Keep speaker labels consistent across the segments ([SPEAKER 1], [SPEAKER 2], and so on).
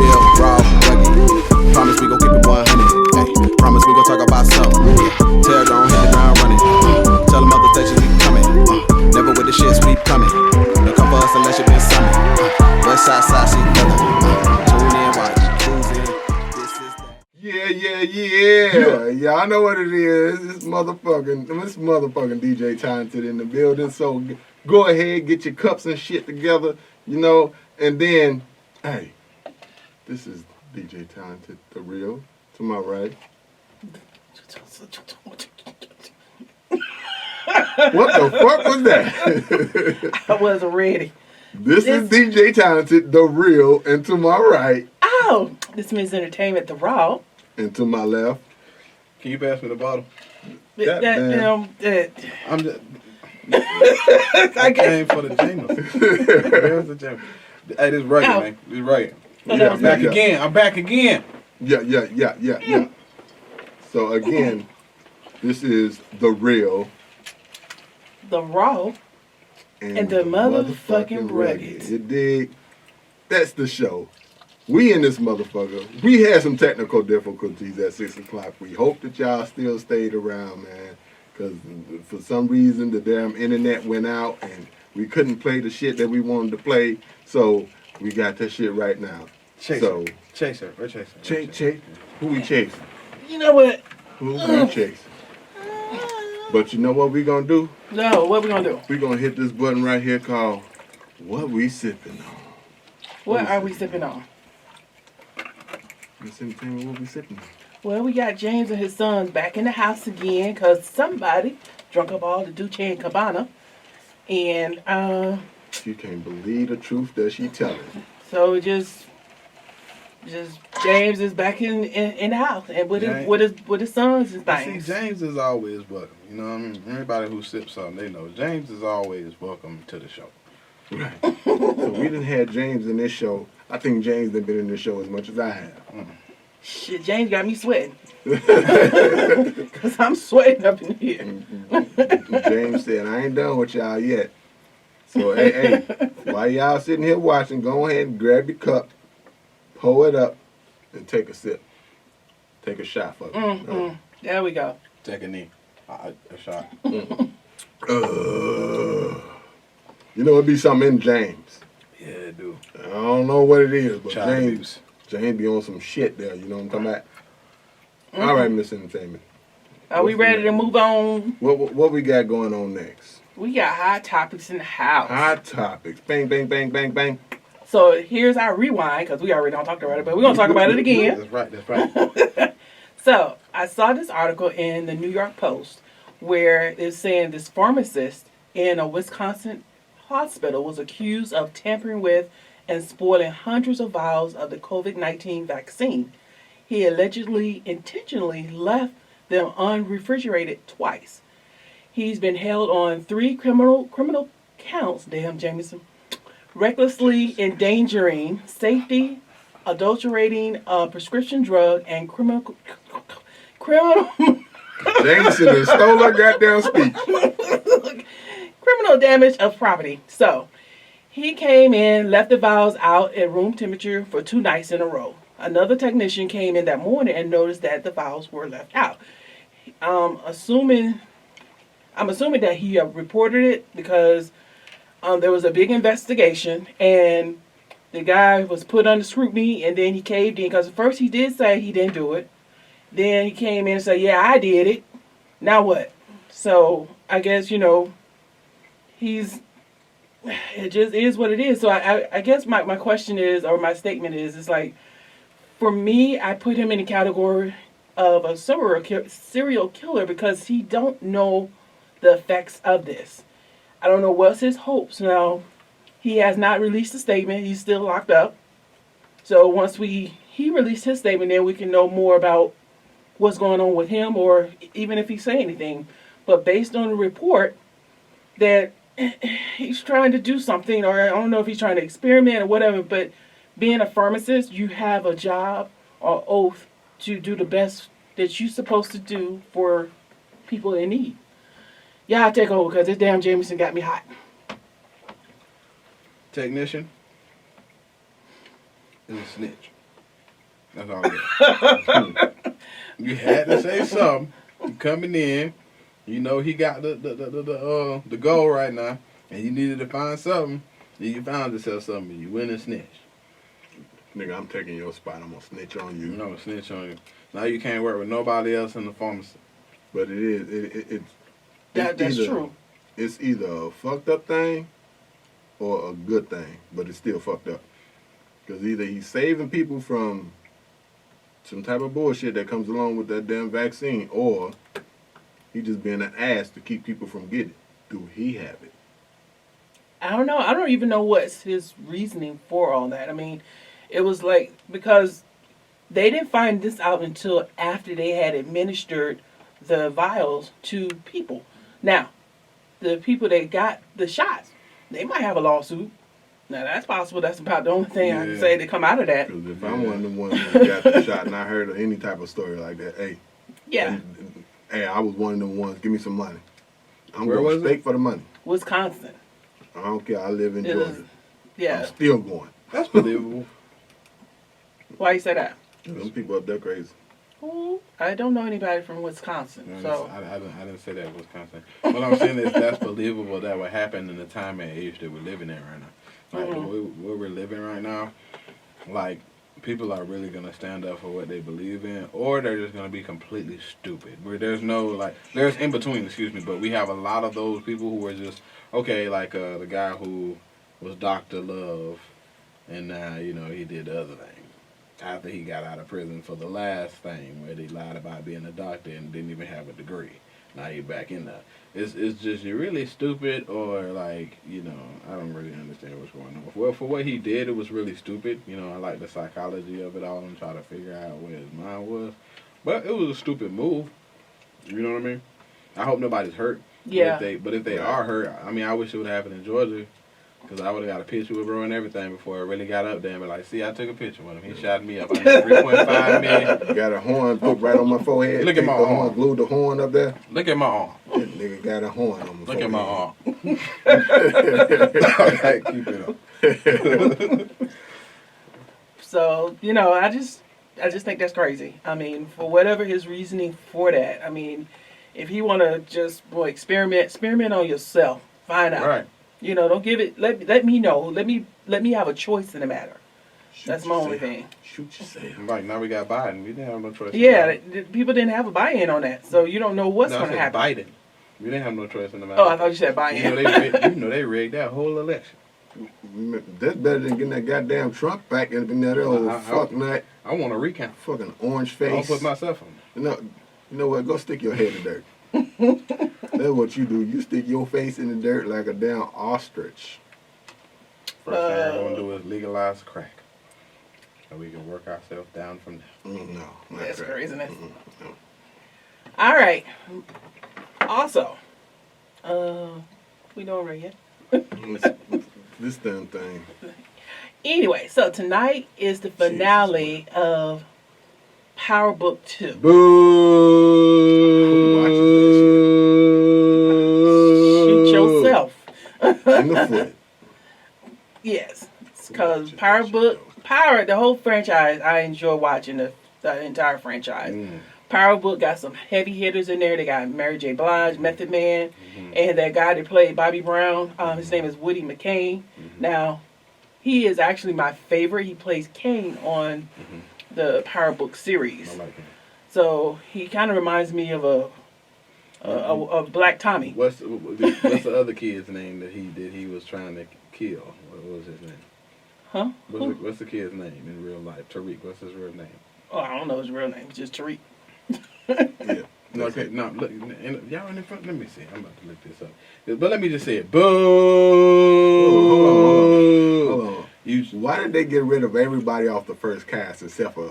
[SPEAKER 1] real, raw, rugged. Promise we gon' keep it 100. Hey, promise we gon' talk about something. Yeah. Tell gon' hit the ground running. Tell them other stations we coming. Never with the shit sweep coming. Don't come for us unless you been summoned. West side, see together. Tune in, watch, cruise in. This is that.
[SPEAKER 2] Yeah. I know what it is. This motherfucking DJ Talented in the building. So go ahead, get your cups and shit together, and then, hey, this is DJ Talented, the real, to my right. What the fuck was that?
[SPEAKER 3] I wasn't ready.
[SPEAKER 2] This is DJ Talented, the real, and to my right.
[SPEAKER 3] Oh, this means entertainment, the raw.
[SPEAKER 2] And to my left.
[SPEAKER 4] Can you pass me the bottle?
[SPEAKER 2] I'm just.
[SPEAKER 4] I came for the Jameson. Where's the Jameson? Hey, this right, man. This right. I'm back again. I'm back again.
[SPEAKER 2] Yeah. So again, this is the real,
[SPEAKER 3] the raw, and the motherfucking rugged.
[SPEAKER 2] You dig? That's the show. We in this motherfucker. We had some technical difficulties at 6 o'clock. We hope that y'all still stayed around, man. Because for some reason, the damn internet went out and we couldn't play the shit that we wanted to play. So we got that shit right now.
[SPEAKER 4] Chaser.
[SPEAKER 2] We're chasing. Who we chasing?
[SPEAKER 3] You know what?
[SPEAKER 2] Who we chasing? But you know what we gonna do?
[SPEAKER 3] No, what we gonna do?
[SPEAKER 2] We gonna hit this button right here called What We Sipping On.
[SPEAKER 3] What are we sipping on?
[SPEAKER 2] Let's entertain what we sipping on.
[SPEAKER 3] Well, we got James and his sons back in the house again because somebody drunk up all the Duce and Cabana. And,
[SPEAKER 2] she can't believe the truth that she telling.
[SPEAKER 3] So just James is back in the house and with his sons and things.
[SPEAKER 4] See, James is always welcome. You know what I mean? Everybody who sips something, they know James is always welcome to the show.
[SPEAKER 2] Right. So we done had James in this show. I think James done been in this show as much as I have.
[SPEAKER 3] Shit, James got me sweating. Because I'm sweating up in here.
[SPEAKER 2] James said, I ain't done with y'all yet. So, hey, while y'all sitting here watching, go ahead and grab your cup, pour it up, and take a sip. Take a shot for me.
[SPEAKER 3] There we go.
[SPEAKER 4] Take a knee. A shot.
[SPEAKER 2] It'd be something in James.
[SPEAKER 4] Yeah, it do.
[SPEAKER 2] I don't know what it is, but
[SPEAKER 4] James
[SPEAKER 2] be on some shit there. You know what I'm talking about? All right, Miss Entertainment.
[SPEAKER 3] Are we ready to move on?
[SPEAKER 2] What we got going on next?
[SPEAKER 3] We got hot topics in the house.
[SPEAKER 2] Hot topics. Bang, bang, bang, bang, bang.
[SPEAKER 3] So here's our rewind, because we already don't talk about it, but we're going to talk about it again.
[SPEAKER 4] That's right.
[SPEAKER 3] So I saw this article in the New York Post where it's saying this pharmacist in a Wisconsin hospital was accused of tampering with and spoiling hundreds of vials of the COVID-19 vaccine. He allegedly intentionally left them unrefrigerated twice. He's been held on 3 criminal counts, damn Jameson, recklessly endangering safety, adulterating a prescription drug, and criminal
[SPEAKER 2] Jameson has stole her goddamn speech.
[SPEAKER 3] Criminal damage of property. So, he came in, left the vials out at room temperature for 2 nights in a row. Another technician came in that morning and noticed that the vials were left out. I'm assuming that he reported it because there was a big investigation and the guy was put under scrutiny and then he caved in because at first he did say he didn't do it. Then he came in and said, yeah, I did it. Now what? So I guess, it just is what it is. So I guess my question is, or my statement is, it's like, for me, I put him in the category of a serial killer because he don't know the effects of this. I don't know what's his hopes. Now, he has not released a statement. He's still locked up. So once he released his statement, then we can know more about what's going on with him or even if he say anything. But based on the report that he's trying to do something, or I don't know if he's trying to experiment or whatever, but being a pharmacist, you have a job or oath to do the best that you're supposed to do for people in need. Yeah, I'll take over because this damn Jameson got me hot.
[SPEAKER 4] Technician is a snitch. That's all it is. You had to say something. You coming in, you know he got the goal right now, and you needed to find something. Then you found yourself something. You went and snitched.
[SPEAKER 2] Nigga, I'm taking your spot. I'm gonna snitch on you.
[SPEAKER 4] No, snitch on you. Now you can't work with nobody else in the pharmacy.
[SPEAKER 2] But it is.
[SPEAKER 3] That's
[SPEAKER 2] either,
[SPEAKER 3] true.
[SPEAKER 2] It's either a fucked up thing or a good thing, but it's still fucked up. Because either he's saving people from some type of bullshit that comes along with that damn vaccine, or he just being an ass to keep people from getting it. Do he have it?
[SPEAKER 3] I don't know. I don't even know what's his reasoning for all that. I mean, it was like, because they didn't find this out until after they had administered the vials to people. Now, the people that got the shots, they might have a lawsuit. Now, that's possible. That's about the only thing I can say to come out of that.
[SPEAKER 2] Because if I'm one of the ones who got the shot and I heard of any type of story like that, hey.
[SPEAKER 3] Yeah.
[SPEAKER 2] Hey, I was one of them ones. Give me some money. I'm
[SPEAKER 4] Where
[SPEAKER 2] going
[SPEAKER 4] was
[SPEAKER 2] straight for the money.
[SPEAKER 3] Wisconsin.
[SPEAKER 2] I don't care. I live in Georgia.
[SPEAKER 3] Yeah.
[SPEAKER 2] I'm still going.
[SPEAKER 4] That's believable.
[SPEAKER 3] Why you say that?
[SPEAKER 2] Them people up there crazy.
[SPEAKER 3] Ooh, I don't know anybody from Wisconsin.
[SPEAKER 4] No,
[SPEAKER 3] So
[SPEAKER 4] I didn't say that in Wisconsin. What I'm saying is that's believable that would happen in the time and age that we're living in right now. Like the way where we're living right now, like people are really gonna stand up for what they believe in, or they're just gonna be completely stupid. Where there's no like, there's in between. Excuse me, but we have a lot of those people who are just okay. Like the guy who was Dr. Love, and now you know he did the other thing. After he got out of prison for the last thing where they lied about being a doctor and didn't even have a degree. Now he back in there. It's just you're really stupid, or like, you know, I don't really understand what's going on. Well, for what he did, it was really stupid. You know, I like the psychology of it all and try to figure out where his mind was. But it was a stupid move. You know what I mean? I hope nobody's hurt.
[SPEAKER 3] yeah.
[SPEAKER 4] But if they are hurt, I mean, I wish it would happen in Georgia. Because I would have got a picture with bro and everything before I really got up there and be like, see, I took a picture with him. He shot me up. I need 3.5 million.
[SPEAKER 2] Got a horn put right on my forehead.
[SPEAKER 4] Look at my arm.
[SPEAKER 2] Horn, glued the horn up there.
[SPEAKER 4] Look at my arm.
[SPEAKER 2] That nigga got a horn on my
[SPEAKER 4] Look
[SPEAKER 2] forehead.
[SPEAKER 4] at my arm. Okay, keep it up.
[SPEAKER 3] So, you know, I just think that's crazy. I mean, for whatever his reasoning for that. I mean, if he want to just experiment on yourself, find out.
[SPEAKER 4] Right.
[SPEAKER 3] You know, don't give it. Let me know. Let me have a choice in the matter. That's my only thing.
[SPEAKER 2] Shoot yourself.
[SPEAKER 4] Right, now we got Biden. We didn't have no choice.
[SPEAKER 3] Yeah, people didn't have a buy-in on that, so you don't know what's going to happen.
[SPEAKER 4] Biden. We didn't have no choice in the matter.
[SPEAKER 3] Oh, I thought you said buy-in.
[SPEAKER 4] You know they rigged that whole election.
[SPEAKER 2] That's better than getting that goddamn Trump back in that old fuck nut.
[SPEAKER 4] I want a recount.
[SPEAKER 2] Fucking orange
[SPEAKER 4] I'll
[SPEAKER 2] face.
[SPEAKER 4] put myself on.
[SPEAKER 2] You know what? Go stick your head in the dirt. That's what you do. You stick your face in the dirt like a damn ostrich.
[SPEAKER 4] First thing we're going to do is legalize crack. So we can work ourselves down from there.
[SPEAKER 2] No, not
[SPEAKER 3] That's
[SPEAKER 2] crack.
[SPEAKER 3] craziness.
[SPEAKER 2] No.
[SPEAKER 3] All right. Also, we doing right yet?
[SPEAKER 2] This damn thing.
[SPEAKER 3] Anyway, so tonight is the finale of Power Book 2.
[SPEAKER 2] Who
[SPEAKER 3] Shoot yourself.
[SPEAKER 2] watches that shit? In the foot.
[SPEAKER 3] Yes, because the whole franchise, I enjoy watching the entire franchise. Power Book got some heavy hitters in there. They got Mary J. Blige, Method Man, and that guy that played Bobby Brown. His name is Woody McCain. Now, he is actually my favorite. He plays Kane on the Power Book series.
[SPEAKER 4] I like him.
[SPEAKER 3] So he kind of reminds me of a Black Tommy.
[SPEAKER 4] What's the other kid's name that he was trying to kill? What was his name?
[SPEAKER 3] Huh?
[SPEAKER 4] What's the kid's name in real life? Tariq. What's his real name?
[SPEAKER 3] Oh, I don't know his real name. It's just Tariq.
[SPEAKER 2] Yeah.
[SPEAKER 4] No, okay, no, look, y'all in the front. Let me see. I'm about to look this up. But let me just say it. Boo!
[SPEAKER 2] Hold on. Why did they get rid of everybody off the first cast except for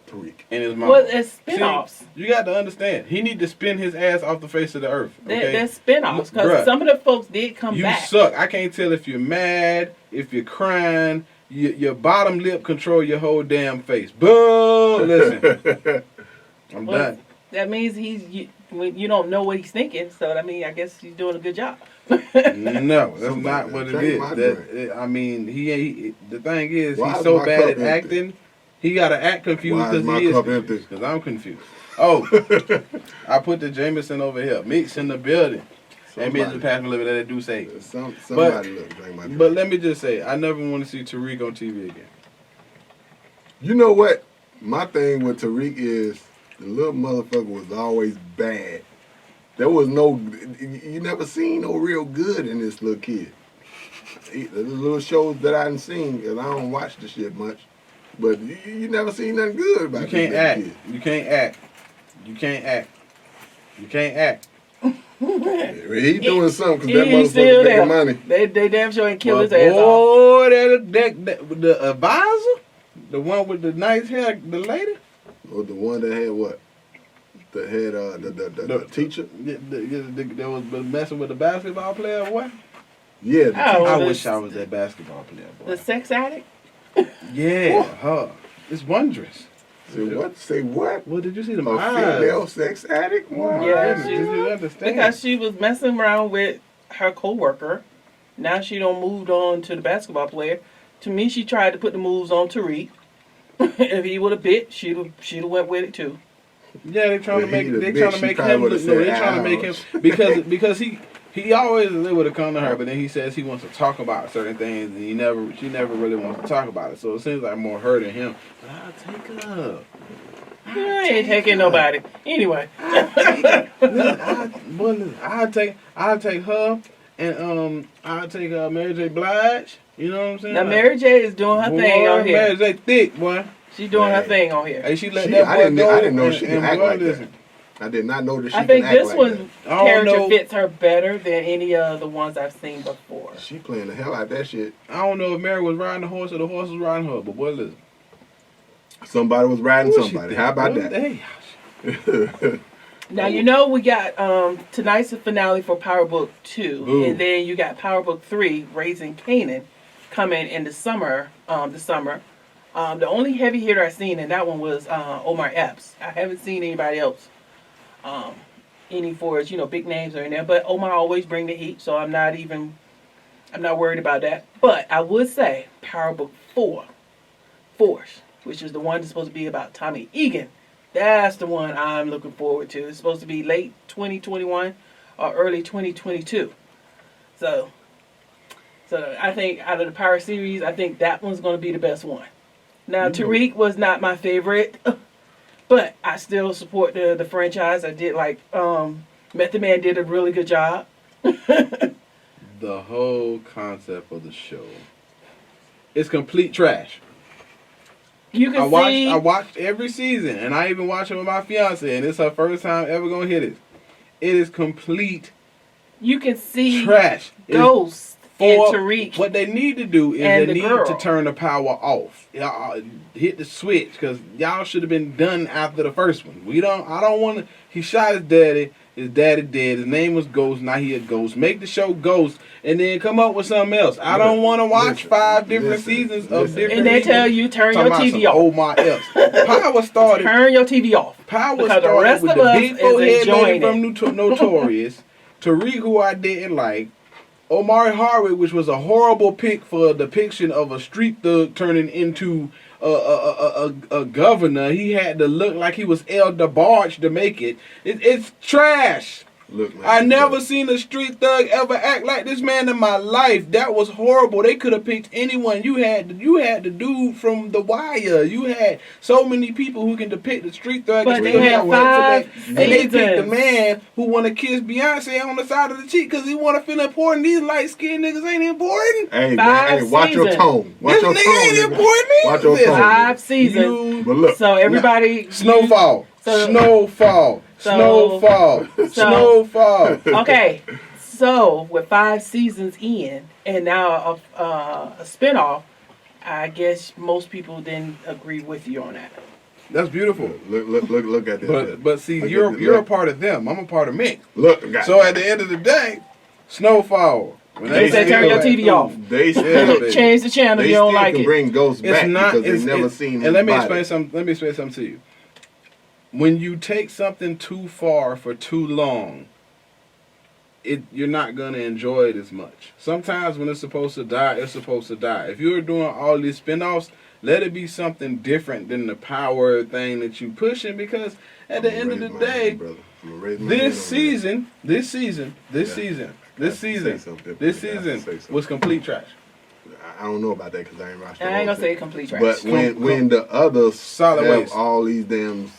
[SPEAKER 2] Tariq?
[SPEAKER 4] And his mom.
[SPEAKER 3] Well, it's spin-offs.
[SPEAKER 4] See, you got to understand. He need to spin his ass off the face of the earth. Okay?
[SPEAKER 3] They're spin-offs because
[SPEAKER 4] Bruh,
[SPEAKER 3] some of the folks did come
[SPEAKER 4] you
[SPEAKER 3] back.
[SPEAKER 4] suck. I can't tell if you're mad, if you're crying. Your bottom lip control your whole damn face. Boo! Listen. I'm done.
[SPEAKER 3] That means you don't know what he's thinking. So I mean, I guess he's doing a good job.
[SPEAKER 4] No, that's not what it is. I mean, he the thing is,
[SPEAKER 2] Why
[SPEAKER 4] he's
[SPEAKER 2] is
[SPEAKER 4] so
[SPEAKER 2] my
[SPEAKER 4] bad
[SPEAKER 2] cup
[SPEAKER 4] at
[SPEAKER 2] empty?
[SPEAKER 4] acting. He got to act confused
[SPEAKER 2] Why is
[SPEAKER 4] because
[SPEAKER 2] my
[SPEAKER 4] he is
[SPEAKER 2] cup
[SPEAKER 4] confused.
[SPEAKER 2] empty?
[SPEAKER 4] Because I'm confused. Oh, I put the Jameson over here. Mix in the building. And Mr. Pass me a little bit of that do say.
[SPEAKER 2] Somebody look, drink my drink.
[SPEAKER 4] But let me just say, I never want to see Tariq on TV again.
[SPEAKER 2] You know what? My thing with Tariq is the little motherfucker was always bad. There was no, you never seen no real good in this little kid. The little shows that I done seen, because I don't watch the shit much, but you never seen nothing good about
[SPEAKER 4] You can't
[SPEAKER 2] this
[SPEAKER 4] act.
[SPEAKER 2] little kid.
[SPEAKER 4] You can't act. You can't act. You can't act.
[SPEAKER 2] He doing something because that
[SPEAKER 3] He's still
[SPEAKER 2] motherfucker
[SPEAKER 3] there.
[SPEAKER 2] making money.
[SPEAKER 3] They damn sure ain't kill
[SPEAKER 4] But
[SPEAKER 3] his ass off.
[SPEAKER 4] boy, the advisor, the one with the nice hair, the lady,
[SPEAKER 2] Or the one that had what? That had the teacher?
[SPEAKER 4] that was messing with the basketball player, boy.
[SPEAKER 2] Yeah, the
[SPEAKER 3] Oh,
[SPEAKER 2] teacher.
[SPEAKER 4] I
[SPEAKER 3] the-
[SPEAKER 4] wish I was that basketball player, boy.
[SPEAKER 3] The sex addict?
[SPEAKER 4] Yeah, her. It's wondrous.
[SPEAKER 2] Say what? Say what?
[SPEAKER 4] Well, did you see them
[SPEAKER 2] A
[SPEAKER 4] eyes?
[SPEAKER 2] female sex addict? Wow.
[SPEAKER 3] Yeah,
[SPEAKER 4] Did
[SPEAKER 3] she-
[SPEAKER 4] you understand?
[SPEAKER 3] Because she was messing around with her coworker. Now she done moved on to the basketball player. To me, she tried to put the moves on Tariq. If he would have bit, she'd have went with it too.
[SPEAKER 4] Yeah, they trying to
[SPEAKER 2] Well,
[SPEAKER 4] make
[SPEAKER 2] he the
[SPEAKER 4] they
[SPEAKER 2] bitch,
[SPEAKER 4] trying to
[SPEAKER 2] she
[SPEAKER 4] make
[SPEAKER 2] probably
[SPEAKER 4] him
[SPEAKER 2] would've
[SPEAKER 4] look. No,
[SPEAKER 2] said,
[SPEAKER 4] they trying to make him because he always would have come to her, but then he says he wants to talk about certain things, and she never really wants to talk about it. So it seems like more her than him. But I'll take her.
[SPEAKER 3] I ain't taking nobody. Anyway.
[SPEAKER 4] I'll take her, and I'll take Mary J. Blige. You know what I'm saying?
[SPEAKER 3] Now Mary J is doing her thing on here.
[SPEAKER 4] Mary J. thick, boy.
[SPEAKER 3] She's doing her
[SPEAKER 2] Man.
[SPEAKER 3] thing on here.
[SPEAKER 4] Hey, she let
[SPEAKER 2] She-
[SPEAKER 4] that
[SPEAKER 2] I
[SPEAKER 4] boy
[SPEAKER 2] didn't-
[SPEAKER 4] go.
[SPEAKER 2] I didn't know
[SPEAKER 4] and-
[SPEAKER 2] she
[SPEAKER 4] and
[SPEAKER 2] could act
[SPEAKER 4] boy,
[SPEAKER 2] like that.
[SPEAKER 4] listen,
[SPEAKER 2] I did not know that she
[SPEAKER 3] I think
[SPEAKER 2] can act
[SPEAKER 3] this
[SPEAKER 2] like
[SPEAKER 3] one
[SPEAKER 2] that.
[SPEAKER 4] I don't
[SPEAKER 3] character
[SPEAKER 4] know.
[SPEAKER 3] fits her better than any of the ones I've seen before.
[SPEAKER 2] She playing the hell out of that shit.
[SPEAKER 4] I don't know if Mary was riding the horse or the horse was riding her, but boy, listen.
[SPEAKER 2] Somebody was riding
[SPEAKER 4] What she
[SPEAKER 2] somebody.
[SPEAKER 4] think?
[SPEAKER 2] How about
[SPEAKER 4] What
[SPEAKER 2] that?
[SPEAKER 4] the-
[SPEAKER 3] Now you know we got tonight's the finale for Power Book 2,
[SPEAKER 4] Ooh.
[SPEAKER 3] and then you got Power Book 3, Raising Canaan, coming in the summer. The only heavy hitter I've seen in that one was Omar Epps. I haven't seen anybody else, any for big names or in there. But Omar always bring the heat, so I'm not worried about that. But I would say Power Book 4, Force, which is the one that's supposed to be about Tommy Egan. That's the one I'm looking forward to. It's supposed to be late 2021 or early 2022. So I think out of the Power series, I think that one's going to be the best one. Now, Tariq was not my favorite, but I still support the franchise. I did like Method Man did a really good job.
[SPEAKER 4] The whole concept of the show is complete trash.
[SPEAKER 3] You can see.
[SPEAKER 4] I watched every season, and I even watched it with my fiance, and it's her first time ever gonna hit it. It is complete
[SPEAKER 3] You can see
[SPEAKER 4] trash. It is
[SPEAKER 3] Ghost and
[SPEAKER 4] for
[SPEAKER 3] Tariq.
[SPEAKER 4] what they need to do is
[SPEAKER 3] and
[SPEAKER 4] they
[SPEAKER 3] the
[SPEAKER 4] need
[SPEAKER 3] girl.
[SPEAKER 4] to turn the power off. Y'all hit the switch because y'all should have been done after the first one. I don't want to. He shot his daddy. His daddy dead. His name was Ghost. Now he a Ghost. Make the show Ghost, and then come up with something else. I don't want to watch 5 different seasons of different.
[SPEAKER 3] And they
[SPEAKER 4] people
[SPEAKER 3] tell you turn your
[SPEAKER 4] talking about
[SPEAKER 3] TV
[SPEAKER 4] some
[SPEAKER 3] off.
[SPEAKER 4] Oh my else. Power started.
[SPEAKER 3] Turn your TV off.
[SPEAKER 4] Power
[SPEAKER 3] Because the
[SPEAKER 4] started
[SPEAKER 3] rest
[SPEAKER 4] with
[SPEAKER 3] of
[SPEAKER 4] the
[SPEAKER 3] us
[SPEAKER 4] big
[SPEAKER 3] is
[SPEAKER 4] forehead lady
[SPEAKER 3] enjoying
[SPEAKER 4] from Notorious, Tariq, who I didn't like, Omari Hardwick, which was a horrible pick for a depiction of a street thug turning into a governor. He had to look like he was El DeBarge to make it. It's trash.
[SPEAKER 2] Look, man,
[SPEAKER 4] I never seen a street thug ever act like this man in my life. That was horrible. They could have picked anyone. You had the dude from The Wire. You had so many people who can depict the street thug.
[SPEAKER 3] But
[SPEAKER 4] and
[SPEAKER 3] they
[SPEAKER 4] still
[SPEAKER 3] had
[SPEAKER 4] have
[SPEAKER 3] 5
[SPEAKER 4] intellect. And they picked the
[SPEAKER 3] seasons.
[SPEAKER 4] man who want to kiss Beyonce on the side of the cheek because he want to feel important. These light skinned niggas ain't important.
[SPEAKER 2] Hey,
[SPEAKER 3] 5
[SPEAKER 2] man, hey, watch your
[SPEAKER 3] seasons.
[SPEAKER 2] tone. Watch
[SPEAKER 4] This
[SPEAKER 2] your
[SPEAKER 4] nigga
[SPEAKER 2] tone.
[SPEAKER 4] ain't
[SPEAKER 2] nigga.
[SPEAKER 4] important.
[SPEAKER 2] Watch your
[SPEAKER 4] Listen,
[SPEAKER 2] tone.
[SPEAKER 3] 5 seasons.
[SPEAKER 4] You-
[SPEAKER 2] But look,
[SPEAKER 3] So everybody.
[SPEAKER 4] Snowfall.
[SPEAKER 3] So-
[SPEAKER 4] Snowfall.
[SPEAKER 3] So-
[SPEAKER 4] Snowfall. Snowfall.
[SPEAKER 3] Okay, so with 5 seasons in, and now a spinoff, I guess most people didn't agree with you on that.
[SPEAKER 4] That's beautiful.
[SPEAKER 2] Look at this.
[SPEAKER 4] But see,
[SPEAKER 2] Look
[SPEAKER 4] you're
[SPEAKER 2] at-
[SPEAKER 4] you're a
[SPEAKER 2] look.
[SPEAKER 4] part of them. I'm a part of me.
[SPEAKER 2] Look,
[SPEAKER 4] So at the end of the day, Snowfall. When
[SPEAKER 3] They said turn your TV off.
[SPEAKER 2] They still,
[SPEAKER 4] Yeah, baby.
[SPEAKER 3] Change the channel
[SPEAKER 2] they
[SPEAKER 3] if you don't
[SPEAKER 2] still
[SPEAKER 3] like
[SPEAKER 2] can
[SPEAKER 3] it.
[SPEAKER 2] bring ghosts
[SPEAKER 4] It's
[SPEAKER 2] back
[SPEAKER 4] not.
[SPEAKER 2] because
[SPEAKER 4] It's
[SPEAKER 2] they've never
[SPEAKER 4] it's-
[SPEAKER 2] seen
[SPEAKER 4] And let me
[SPEAKER 2] his
[SPEAKER 4] explain
[SPEAKER 2] body.
[SPEAKER 4] something. Let me explain something to you. When you take something too far for too long, you're not gonna enjoy it as much. Sometimes when it's supposed to die, it's supposed to die. If you're doing all these spinoffs, Let it be something different than the power thing that you pushing, because at the end of the day, this season was complete trash.
[SPEAKER 2] I don't know about that because I ain't watched it.
[SPEAKER 3] I ain't gonna say complete trash.
[SPEAKER 2] But when the others
[SPEAKER 4] solid
[SPEAKER 2] have
[SPEAKER 4] waste,
[SPEAKER 2] all these damn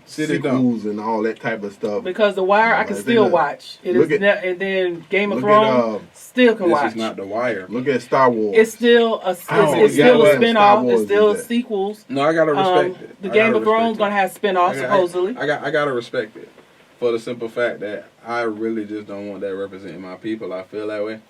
[SPEAKER 2] sequels and all that type of stuff.
[SPEAKER 3] Because The Wire, I can still watch. It is, and then Game of Thrones still can watch.
[SPEAKER 4] This is not The Wire.
[SPEAKER 2] Look at Star Wars.
[SPEAKER 3] It's still a spinoff. It's still sequels.
[SPEAKER 4] No, I gotta respect it.
[SPEAKER 3] The Game of Thrones gonna have spinoffs supposedly.
[SPEAKER 4] I gotta respect it for the simple fact that I really just don't want that representing my people. I feel that way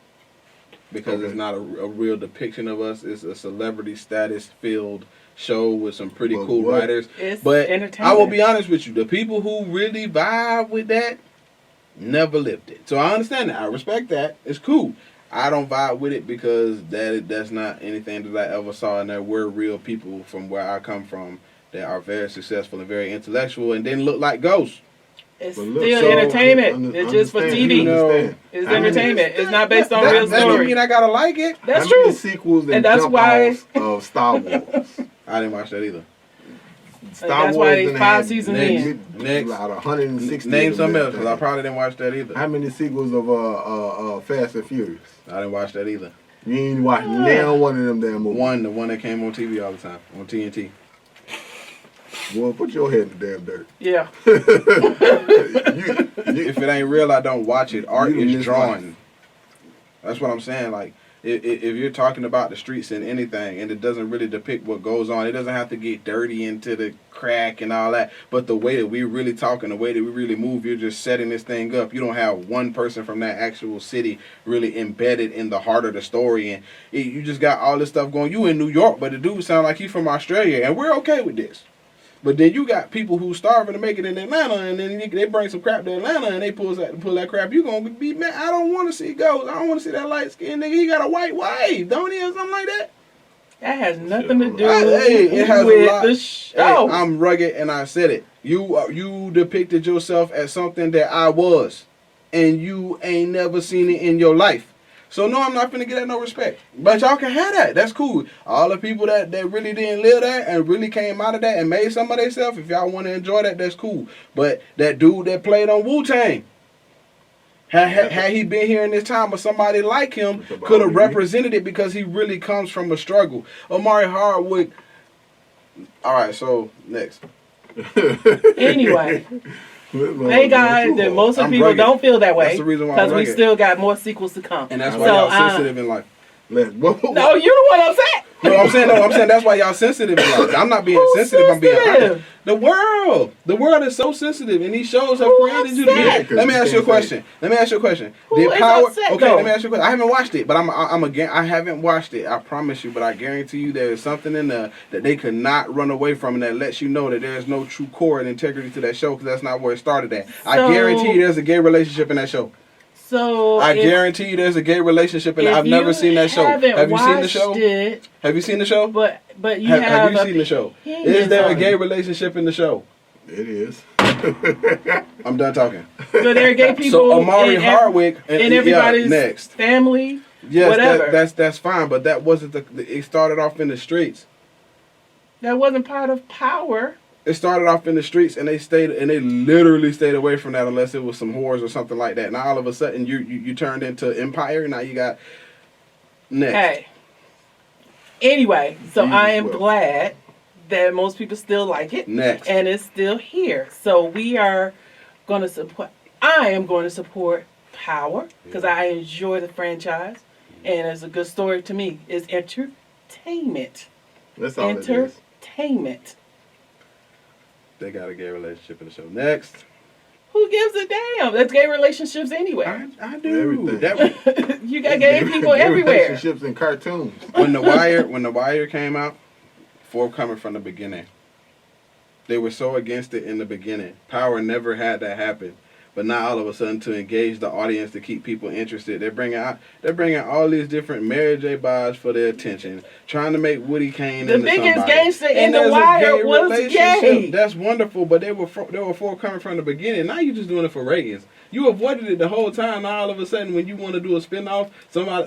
[SPEAKER 4] because it's not a real depiction of us. It's a celebrity status filled show with some pretty cool writers. But I will be honest with you, the people who really vibe with that never lived it. So I understand that. I respect that. It's cool. I don't vibe with it because that's not anything that I ever saw, and there were real people from where I come from that are very successful and very intellectual and didn't look like ghosts.
[SPEAKER 3] It's still entertainment. It's just for TV. It's entertainment. It's not based on real story.
[SPEAKER 4] That don't mean I gotta like it.
[SPEAKER 3] That's true.
[SPEAKER 2] Sequels and that's why of Star Wars.
[SPEAKER 4] I didn't watch that either.
[SPEAKER 3] That's why they 5 seasons in.
[SPEAKER 4] Next,
[SPEAKER 2] out of 160.
[SPEAKER 4] Name something else, because I probably didn't watch that either.
[SPEAKER 2] How many sequels of Fast and Furious?
[SPEAKER 4] I didn't watch that either.
[SPEAKER 2] You ain't watched now one of them damn movies.
[SPEAKER 4] The one that came on TV all the time, on TNT.
[SPEAKER 2] Boy, put your head in the damn dirt.
[SPEAKER 3] Yeah.
[SPEAKER 4] If it ain't real, I don't watch it. Art is drawing. That's what I'm saying. Like, if you're talking about the streets and anything, and it doesn't really depict what goes on, it doesn't have to get dirty into the crack and all that. But the way that we really talk and the way that we really move, you're just setting this thing up. You don't have one person from that actual city really embedded in the heart of the story, and you just got all this stuff going. You in New York, but the dude sound like he's from Australia, and we're okay with this. But then you got people who starving to make it in Atlanta, and then they bring some crap to Atlanta, and they pull that crap. You gonna be mad? I don't want to see ghosts. I don't want to see that light skinned nigga. He got a white wife, don't he, or something like that?
[SPEAKER 3] That has nothing to do
[SPEAKER 4] it has
[SPEAKER 3] with
[SPEAKER 4] a lot.
[SPEAKER 3] the show.
[SPEAKER 4] Hey, I'm rugged, and I said it. You depicted yourself as something that I was, and you ain't never seen it in your life. So no, I'm not finna get that no respect. But y'all can have that. That's cool. All the people that really didn't live that and really came out of that and made some of themselves, if y'all want to enjoy that, that's cool. But that dude that played on Wu-Tang, had he been here in this time or somebody like him could have represented it because he really comes from a struggle. Omari Hardwick. All right, so next.
[SPEAKER 3] Anyway. Thank God that most of the people don't feel that way because we still got more sequels to come.
[SPEAKER 4] And that's why y'all sensitive in life.
[SPEAKER 3] No, you're the one upset.
[SPEAKER 4] No, I'm saying that's why y'all sensitive in life. I'm not being sensitive. I'm being honest. The world is so sensitive, and these shows have created you to be. Let me ask you a question. Did Power? Okay, let me ask you a question. I haven't watched it, but I haven't watched it. I promise you, but I guarantee you there is something in there that they could not run away from, and that lets you know that there is no true core and integrity to that show because that's not where it started at. I guarantee you, there's a gay relationship in that show.
[SPEAKER 3] So
[SPEAKER 4] I guarantee you there's a gay relationship in it. I've never seen that show. Have you seen the show? Have you seen the show?
[SPEAKER 3] But you
[SPEAKER 4] have you seen the show? Is there a gay relationship in the show?
[SPEAKER 2] It is.
[SPEAKER 4] I'm done talking.
[SPEAKER 3] So there are gay people.
[SPEAKER 4] So Omari Hardwick
[SPEAKER 3] and everybody's next family.
[SPEAKER 4] Yes,
[SPEAKER 3] whatever.
[SPEAKER 4] That's fine, but that wasn't it started off in the streets.
[SPEAKER 3] That wasn't part of Power.
[SPEAKER 4] It started off in the streets, and they literally stayed away from that unless it was some whores or something like that. Now all of a sudden you turned into Empire. Now you got next.
[SPEAKER 3] Hey. Anyway, so I am glad that most people still like it.
[SPEAKER 4] Next.
[SPEAKER 3] And it's still here. So we are going to support. I am going to support Power because I enjoy the franchise, and it's a good story to me. It's entertainment.
[SPEAKER 2] That's all
[SPEAKER 3] entertainment.
[SPEAKER 4] They got a gay relationship in the show. Next.
[SPEAKER 3] Who gives a damn? That's gay relationships anyway.
[SPEAKER 4] I do.
[SPEAKER 3] You got gay people everywhere.
[SPEAKER 2] Relationships in cartoons.
[SPEAKER 4] When the Wire came out, forthcoming from the beginning. They were so against it in the beginning. Power never had that happen. But now all of a sudden to engage the audience to keep people interested, they're bringing all these different Mary J. Blige for their attention, trying to make Woody Kane into somebody. The biggest gangster in the Wire was gay. That's wonderful, but they were forthcoming from the beginning. Now you're just doing it for ratings. You avoided it the whole time. Now all of a sudden, when you want to do a spinoff,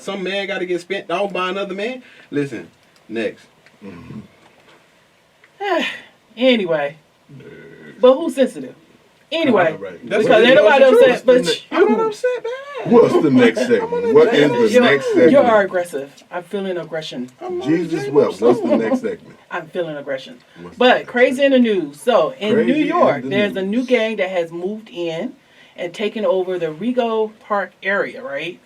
[SPEAKER 4] some man got to get spent off by another man. Listen, next.
[SPEAKER 3] Anyway, but who's sensitive? Anyway,
[SPEAKER 2] Right.
[SPEAKER 3] because
[SPEAKER 4] That's
[SPEAKER 3] ain't nobody
[SPEAKER 4] the
[SPEAKER 3] upset, but
[SPEAKER 2] truth.
[SPEAKER 4] I'm not upset, man.
[SPEAKER 2] What's the next segment? What is the next segment?
[SPEAKER 3] you are aggressive. I'm feeling aggression.
[SPEAKER 2] Jesus wept. What's the next segment?
[SPEAKER 3] I'm feeling aggression.
[SPEAKER 2] What's the
[SPEAKER 3] But
[SPEAKER 2] next
[SPEAKER 3] crazy in the news. So in
[SPEAKER 2] Crazy
[SPEAKER 3] New York,
[SPEAKER 2] in the
[SPEAKER 3] there's a
[SPEAKER 2] news.
[SPEAKER 3] new gang that has moved in and taken over the Rego Park area, right?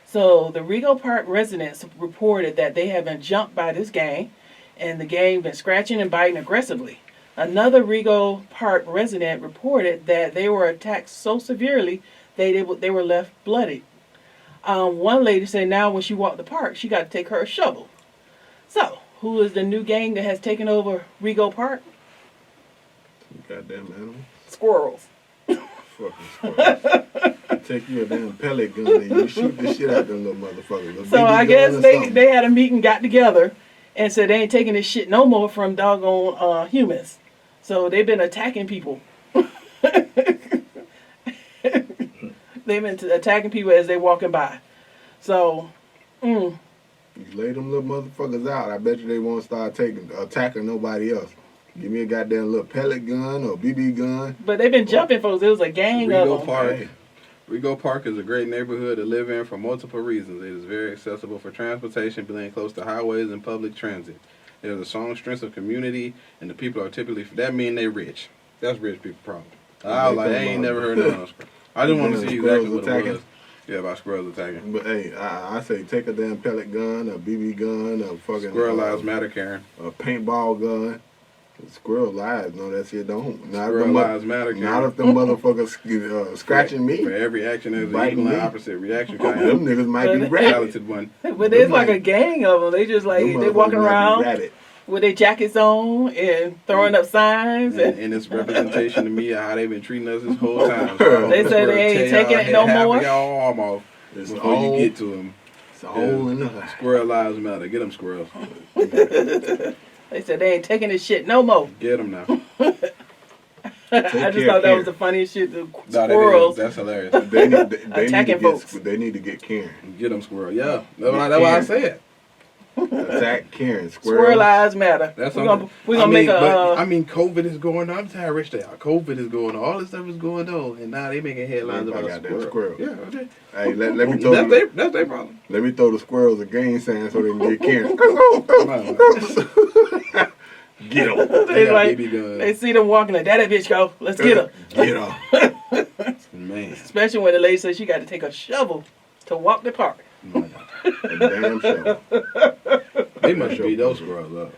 [SPEAKER 3] So the Rego Park residents reported that they have been jumped by this gang, and the gang been scratching and biting aggressively. Another Rego Park resident reported that they were attacked so severely they were left bloodied. One lady said now when she walked the park, she got to take her a shovel. So, who is the new gang that has taken over Rego Park?
[SPEAKER 2] Goddamn animal.
[SPEAKER 3] Squirrels.
[SPEAKER 2] Fucking squirrels. You take you a damn pellet gun and you shoot the shit out them little motherfuckers.
[SPEAKER 3] So I guess they had a meeting, got together, and said they ain't taking this shit no more from doggone humans. So they've been attacking people. They've been attacking people as they walking by. So,
[SPEAKER 2] You lay them little motherfuckers out, I bet you they won't start attacking nobody else. Give me a goddamn little pellet gun or BB gun.
[SPEAKER 3] but they've been jumping folks. There was a gang of
[SPEAKER 4] Rego
[SPEAKER 3] them.
[SPEAKER 4] Park.
[SPEAKER 2] Hey.
[SPEAKER 4] Rego Park is a great neighborhood to live in for multiple reasons. It is very accessible for transportation, being close to highways and public transit. There's a strong sense of community, and the people are typically, that mean they rich. That's rich people problem. I was like, I ain't never heard of those. I just want to see exactly what it was. Yeah, about squirrels attacking.
[SPEAKER 2] But hey, I say take a damn pellet gun, a BB gun, a fucking
[SPEAKER 4] Squirrel lives matter, Karen.
[SPEAKER 2] a paintball gun. Squirrel lives, no, that shit don't. Not
[SPEAKER 4] Squirrel
[SPEAKER 2] if them
[SPEAKER 4] lives matter, Karen.
[SPEAKER 2] Not if them motherfuckers scratching me.
[SPEAKER 4] For every action, there's an
[SPEAKER 2] Biting
[SPEAKER 4] equal and
[SPEAKER 2] me.
[SPEAKER 4] opposite reaction.
[SPEAKER 2] Them niggas might be
[SPEAKER 3] But-
[SPEAKER 2] ratted.
[SPEAKER 4] Talented one.
[SPEAKER 3] But there's
[SPEAKER 2] Them
[SPEAKER 3] like
[SPEAKER 2] might-
[SPEAKER 3] a gang of them. They just like,
[SPEAKER 2] Them
[SPEAKER 3] they walking
[SPEAKER 2] motherfuckers might be
[SPEAKER 3] around
[SPEAKER 2] ratted.
[SPEAKER 3] with their jackets on and throwing up signs.
[SPEAKER 4] And it's representation to me of how they've been treating us this whole time. So
[SPEAKER 3] They say they ain't taking it no
[SPEAKER 4] half
[SPEAKER 3] more.
[SPEAKER 4] of y'all arm off
[SPEAKER 2] It's
[SPEAKER 4] before
[SPEAKER 2] all-
[SPEAKER 4] you get to them.
[SPEAKER 2] It's a hole in the eye.
[SPEAKER 4] Squirrel lives matter. Get them squirrels.
[SPEAKER 3] They said they ain't taking this shit no more.
[SPEAKER 4] Get them now.
[SPEAKER 3] I just
[SPEAKER 2] care,
[SPEAKER 3] thought that
[SPEAKER 2] Karen.
[SPEAKER 3] was the funniest shit. The
[SPEAKER 4] No, that is-
[SPEAKER 3] squirrels.
[SPEAKER 4] That's hilarious.
[SPEAKER 2] They need
[SPEAKER 3] Attacking
[SPEAKER 2] to
[SPEAKER 3] folks.
[SPEAKER 2] they need to get Karen.
[SPEAKER 4] Get them squirrel. Yeah, that's what I said.
[SPEAKER 2] Attack Karen.
[SPEAKER 3] Squirrel lives matter.
[SPEAKER 4] That's
[SPEAKER 3] We're
[SPEAKER 4] something.
[SPEAKER 3] gonna make a.
[SPEAKER 4] But, COVID is going on. I'm tired of rich they are. COVID is going on. All this stuff is going on, and now they making headlines
[SPEAKER 2] Everybody
[SPEAKER 4] about a
[SPEAKER 2] got that
[SPEAKER 4] squirrel.
[SPEAKER 2] squirrel.
[SPEAKER 4] Yeah, okay.
[SPEAKER 2] Hey, let me throw
[SPEAKER 4] That's their problem.
[SPEAKER 2] let me throw the squirrels a game sign so they can get Karen. Get them.
[SPEAKER 3] they
[SPEAKER 4] got
[SPEAKER 3] like,
[SPEAKER 4] BB guns.
[SPEAKER 3] they see them walking like, that bitch go. Let's get her.
[SPEAKER 2] Get them.
[SPEAKER 4] Man.
[SPEAKER 3] Especially when the lady said she got to take a shovel to walk the park.
[SPEAKER 2] A damn show.
[SPEAKER 4] They must beat those squirrels up.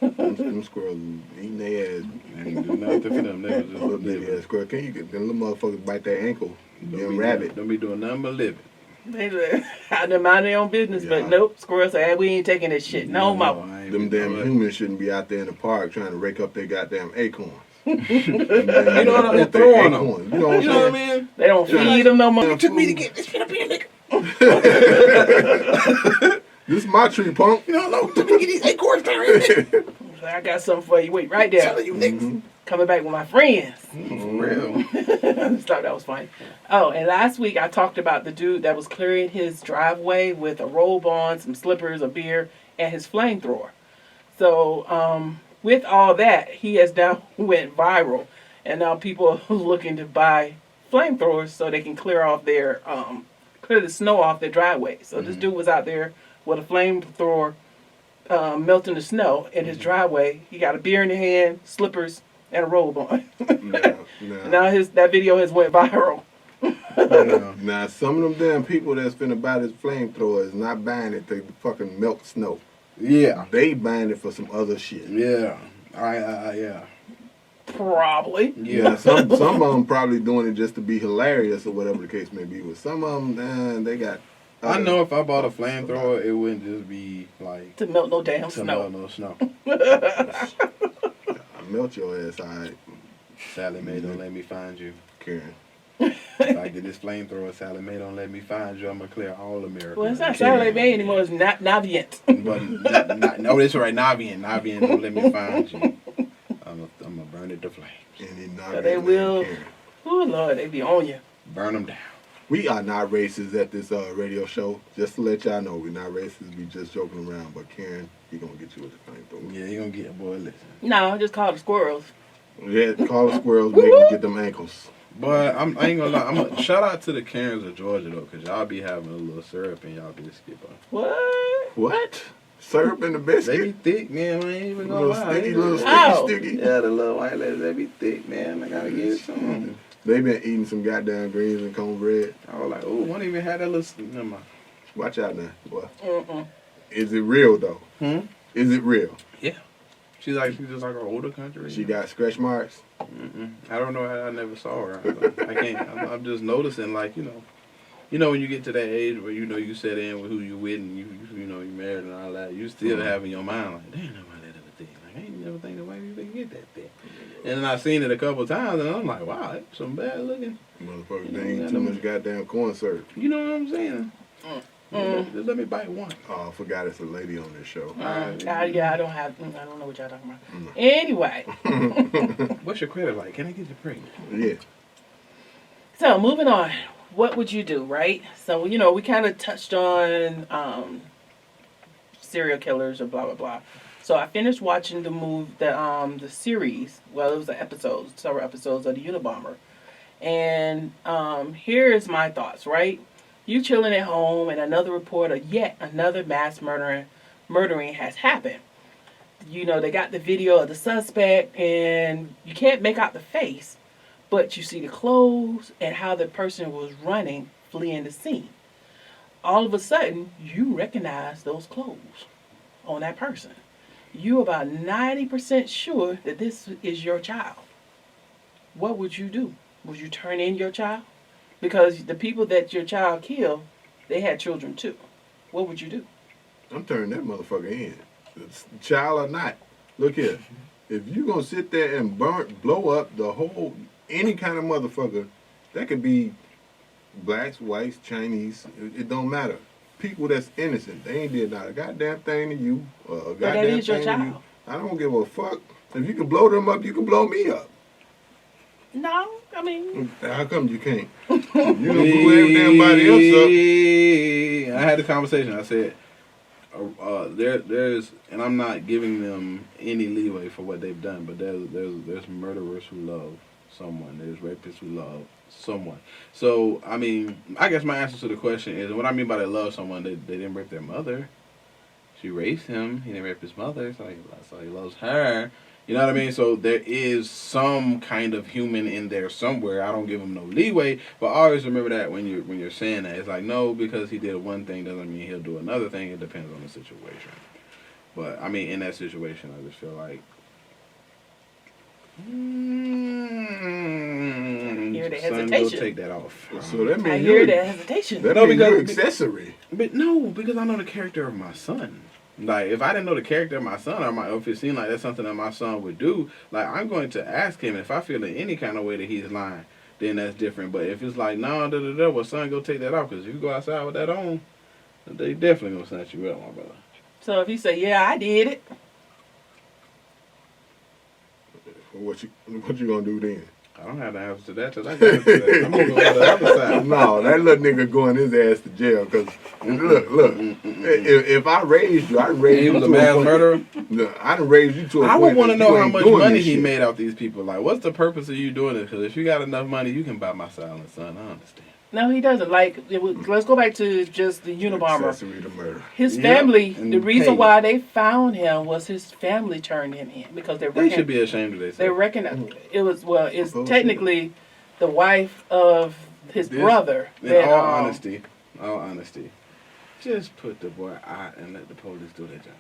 [SPEAKER 2] Them squirrels eating their ass.
[SPEAKER 4] Ain't do nothing for them. They was
[SPEAKER 2] Little
[SPEAKER 4] just
[SPEAKER 2] bitty ass
[SPEAKER 4] living.
[SPEAKER 2] squirrel. Can you get them little motherfuckers bite their ankle?
[SPEAKER 4] Don't
[SPEAKER 2] Them
[SPEAKER 4] be-
[SPEAKER 2] rabbit.
[SPEAKER 4] Don't be doing nothing but living.
[SPEAKER 3] They out there mind their own business,
[SPEAKER 2] Yeah.
[SPEAKER 3] but nope. Squirrel said, hey, we ain't taking this shit no more.
[SPEAKER 4] I ain't
[SPEAKER 2] Them
[SPEAKER 4] been
[SPEAKER 2] damn
[SPEAKER 4] doing that.
[SPEAKER 2] humans shouldn't be out there in the park trying to rake up their goddamn acorns.
[SPEAKER 4] You know what I mean? Throwing them.
[SPEAKER 2] You know what I'm
[SPEAKER 4] You know what I
[SPEAKER 2] saying?
[SPEAKER 4] mean?
[SPEAKER 3] They don't feed them no more.
[SPEAKER 4] It took me to get this shit up here, nigga.
[SPEAKER 2] This is my tree, punk.
[SPEAKER 4] You don't know. It took me to get these acorns down here.
[SPEAKER 3] I got something for you. Wait, right there.
[SPEAKER 4] Telling you niggas.
[SPEAKER 3] Coming back with my friends.
[SPEAKER 4] For real.
[SPEAKER 3] I just thought that was funny. Oh, and last week I talked about the dude that was clearing his driveway with a robe on, some slippers, a beer, and his flamethrower. So, with all that, he has now went viral, and now people are looking to buy flamethrowers so they can clear the snow off their driveway. So this dude was out there with a flamethrower, melting the snow in his driveway. He got a beer in the hand, slippers, and a robe on. Now that video has went viral.
[SPEAKER 2] Now, some of them damn people that's finna buy this flamethrower is not buying it to fucking melt snow.
[SPEAKER 4] Yeah.
[SPEAKER 2] They buying it for some other shit.
[SPEAKER 4] Yeah. Yeah.
[SPEAKER 3] Probably.
[SPEAKER 2] Yeah, some of them probably doing it just to be hilarious or whatever the case may be. But some of them, they got.
[SPEAKER 4] I know if I bought a flamethrower, it wouldn't just be like
[SPEAKER 3] To melt no damn
[SPEAKER 4] to
[SPEAKER 3] snow.
[SPEAKER 4] melt no snow.
[SPEAKER 2] I melt your ass, alright,
[SPEAKER 4] Sally Mae, don't let me find you.
[SPEAKER 2] Karen.
[SPEAKER 4] If I get this flamethrower, Sally Mae, don't let me find you. I'm gonna clear all America.
[SPEAKER 3] Well, it's not Saturday May anymore. It's not Navient.
[SPEAKER 4] But no, that's right. Navient, don't let me find you. I'm gonna burn it to flames.
[SPEAKER 2] And he
[SPEAKER 3] So they will. Oh Lord, they be on you.
[SPEAKER 4] Burn them down.
[SPEAKER 2] We are not racist at this radio show. Just to let y'all know, we're not racist. We just joking around. But Karen, he gonna get you with the flamethrower.
[SPEAKER 4] Yeah, you gonna get a boy. Listen.
[SPEAKER 3] No, I just called the squirrels.
[SPEAKER 2] Yeah, call the squirrels, make them get them ankles.
[SPEAKER 4] Boy, I ain't gonna lie. Shout out to the Karens of Georgia though, cause y'all be having a little syrup in y'all biscuit, bro.
[SPEAKER 2] What? Syrup in the biscuit?
[SPEAKER 4] They be thick, man. I ain't even gonna
[SPEAKER 2] Little
[SPEAKER 4] lie.
[SPEAKER 2] sticky, little
[SPEAKER 3] Ow.
[SPEAKER 2] sticky.
[SPEAKER 4] Yeah, the little white ladies, they be thick, man. I gotta get some.
[SPEAKER 2] They been eating some goddamn greens and cornbread.
[SPEAKER 4] I was like, oh, one even had that little. Never mind.
[SPEAKER 2] Watch out now, boy.
[SPEAKER 3] Mm-mm.
[SPEAKER 2] Is it real though? Is it real?
[SPEAKER 4] Yeah. She's just like an older country.
[SPEAKER 2] She got scratch marks.
[SPEAKER 4] I don't know how I never saw her. I can't. I'm just noticing, like, you know, when you get to that age where you set in with who you with and you know you married and all that, you still have in your mind like, damn, nobody that ever think. Like, I ain't never think nobody even get that thing. And then I seen it a couple times and I'm like, wow, that's some bad looking.
[SPEAKER 2] Motherfucker, they ain't too much goddamn corn syrup.
[SPEAKER 4] You know what I'm saying? Just let me bite one.
[SPEAKER 2] Oh, I forgot it's a lady on this show.
[SPEAKER 3] Yeah, I don't know what y'all talking about. Anyway.
[SPEAKER 4] What's your credit like? Can I get you pregnant?
[SPEAKER 2] Yeah.
[SPEAKER 3] So, moving on. What would you do, right? So, we kind of touched on serial killers or blah, blah, blah. So, I finished watching the series. Well, it was several episodes of the Unabomber. And here is my thoughts, right? You chilling at home and another report of yet another mass murdering has happened. They got the video of the suspect and you can't make out the face, but you see the clothes and how the person was running, fleeing the scene. All of a sudden, you recognize those clothes on that person. You're about 90% sure that this is your child. What would you do? Would you turn in your child? Because the people that your child killed, they had children too. What would you do?
[SPEAKER 2] I'm turning that motherfucker in. Child or not. Look here. If you gonna sit there and blow up the whole, any kind of motherfucker, that could be blacks, whites, Chinese, it don't matter. People that's innocent, they ain't did not a goddamn thing to you, or a goddamn
[SPEAKER 3] that is your
[SPEAKER 2] thing to you.
[SPEAKER 3] child.
[SPEAKER 2] I don't give a fuck. If you can blow them up, you can blow me up.
[SPEAKER 3] No, I mean...
[SPEAKER 2] How come you can't? You don't blew everybody else up.
[SPEAKER 4] I had a conversation. I said, there's, and I'm not giving them any leeway for what they've done, but there's murderers who love someone. There's rapists who love someone. So, I mean, I guess my answer to the question is, what I mean by they love someone, they didn't rape their mother. She raised him. He didn't rape his mother, so he loves her. You know what I mean? So there is some kind of human in there somewhere. I don't give him no leeway, but always remember that when you're saying that. It's like, no, because he did one thing doesn't mean he'll do another thing. It depends on the situation. But, I mean, in that situation, I just feel like...
[SPEAKER 3] hear the
[SPEAKER 4] son,
[SPEAKER 3] hesitation.
[SPEAKER 4] go take that off.
[SPEAKER 2] So that means
[SPEAKER 3] I hear that hesitation.
[SPEAKER 2] That
[SPEAKER 4] No,
[SPEAKER 2] means
[SPEAKER 4] because-
[SPEAKER 2] you're accessory.
[SPEAKER 4] But no, because I know the character of my son. Like, if I didn't know the character of my son, or if it seemed like that's something that my son would do, like, I'm going to ask him. If I feel in any kind of way that he's lying, then that's different. But if it's like, no, well, son, go take that off. Because if you go outside with that on, they definitely going to snatch you up, my brother.
[SPEAKER 3] So if he say, yeah, I did it.
[SPEAKER 2] What you gonna do then?
[SPEAKER 4] I don't have the answer to that till I get into that. I'm going to go to the other side.
[SPEAKER 2] No, that little nigga going his ass to jail. Cause look, if I raised you, I done raised
[SPEAKER 4] He
[SPEAKER 2] you
[SPEAKER 4] was
[SPEAKER 2] to
[SPEAKER 4] a mass
[SPEAKER 2] point.
[SPEAKER 4] murderer?
[SPEAKER 2] Look, I done raised you to a
[SPEAKER 4] I
[SPEAKER 2] point.
[SPEAKER 4] would want to
[SPEAKER 2] that you
[SPEAKER 4] know how
[SPEAKER 2] ain't
[SPEAKER 4] much
[SPEAKER 2] doing
[SPEAKER 4] money
[SPEAKER 2] this
[SPEAKER 4] he
[SPEAKER 2] shit.
[SPEAKER 4] made off these people. Like, what's the purpose of you doing it? Because if you got enough money, you can buy my silent son. I understand.
[SPEAKER 3] No, he doesn't. Like, let's go back to just the Unabomber.
[SPEAKER 2] Accessory to murder.
[SPEAKER 3] His
[SPEAKER 4] Yeah,
[SPEAKER 3] family,
[SPEAKER 4] and
[SPEAKER 3] the reason
[SPEAKER 4] paid.
[SPEAKER 3] why they found him was his family turned him in because
[SPEAKER 4] They should be ashamed of
[SPEAKER 3] They
[SPEAKER 4] themselves.
[SPEAKER 3] reckon it was it's
[SPEAKER 2] Supposed
[SPEAKER 3] technically the wife of his
[SPEAKER 4] This-
[SPEAKER 3] brother.
[SPEAKER 4] In
[SPEAKER 3] that,
[SPEAKER 4] all honesty, just put the boy out and let the police do their job.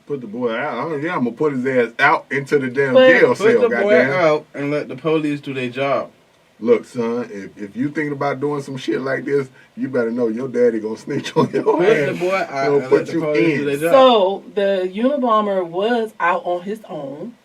[SPEAKER 2] Put the boy out. I'm gonna put his ass out into the damn
[SPEAKER 3] But-
[SPEAKER 2] jail
[SPEAKER 4] Put
[SPEAKER 2] cell.
[SPEAKER 4] the boy
[SPEAKER 2] Goddamn.
[SPEAKER 4] out and let the police do their job.
[SPEAKER 2] Look, son, if you thinking about doing some shit like this, you better know your daddy gonna snitch on your
[SPEAKER 4] Put
[SPEAKER 2] ass.
[SPEAKER 4] the boy out
[SPEAKER 2] He'll
[SPEAKER 4] and let
[SPEAKER 2] put
[SPEAKER 4] the
[SPEAKER 2] you
[SPEAKER 4] police do their
[SPEAKER 2] in.
[SPEAKER 4] job.
[SPEAKER 3] So the Unabomber was out on his own.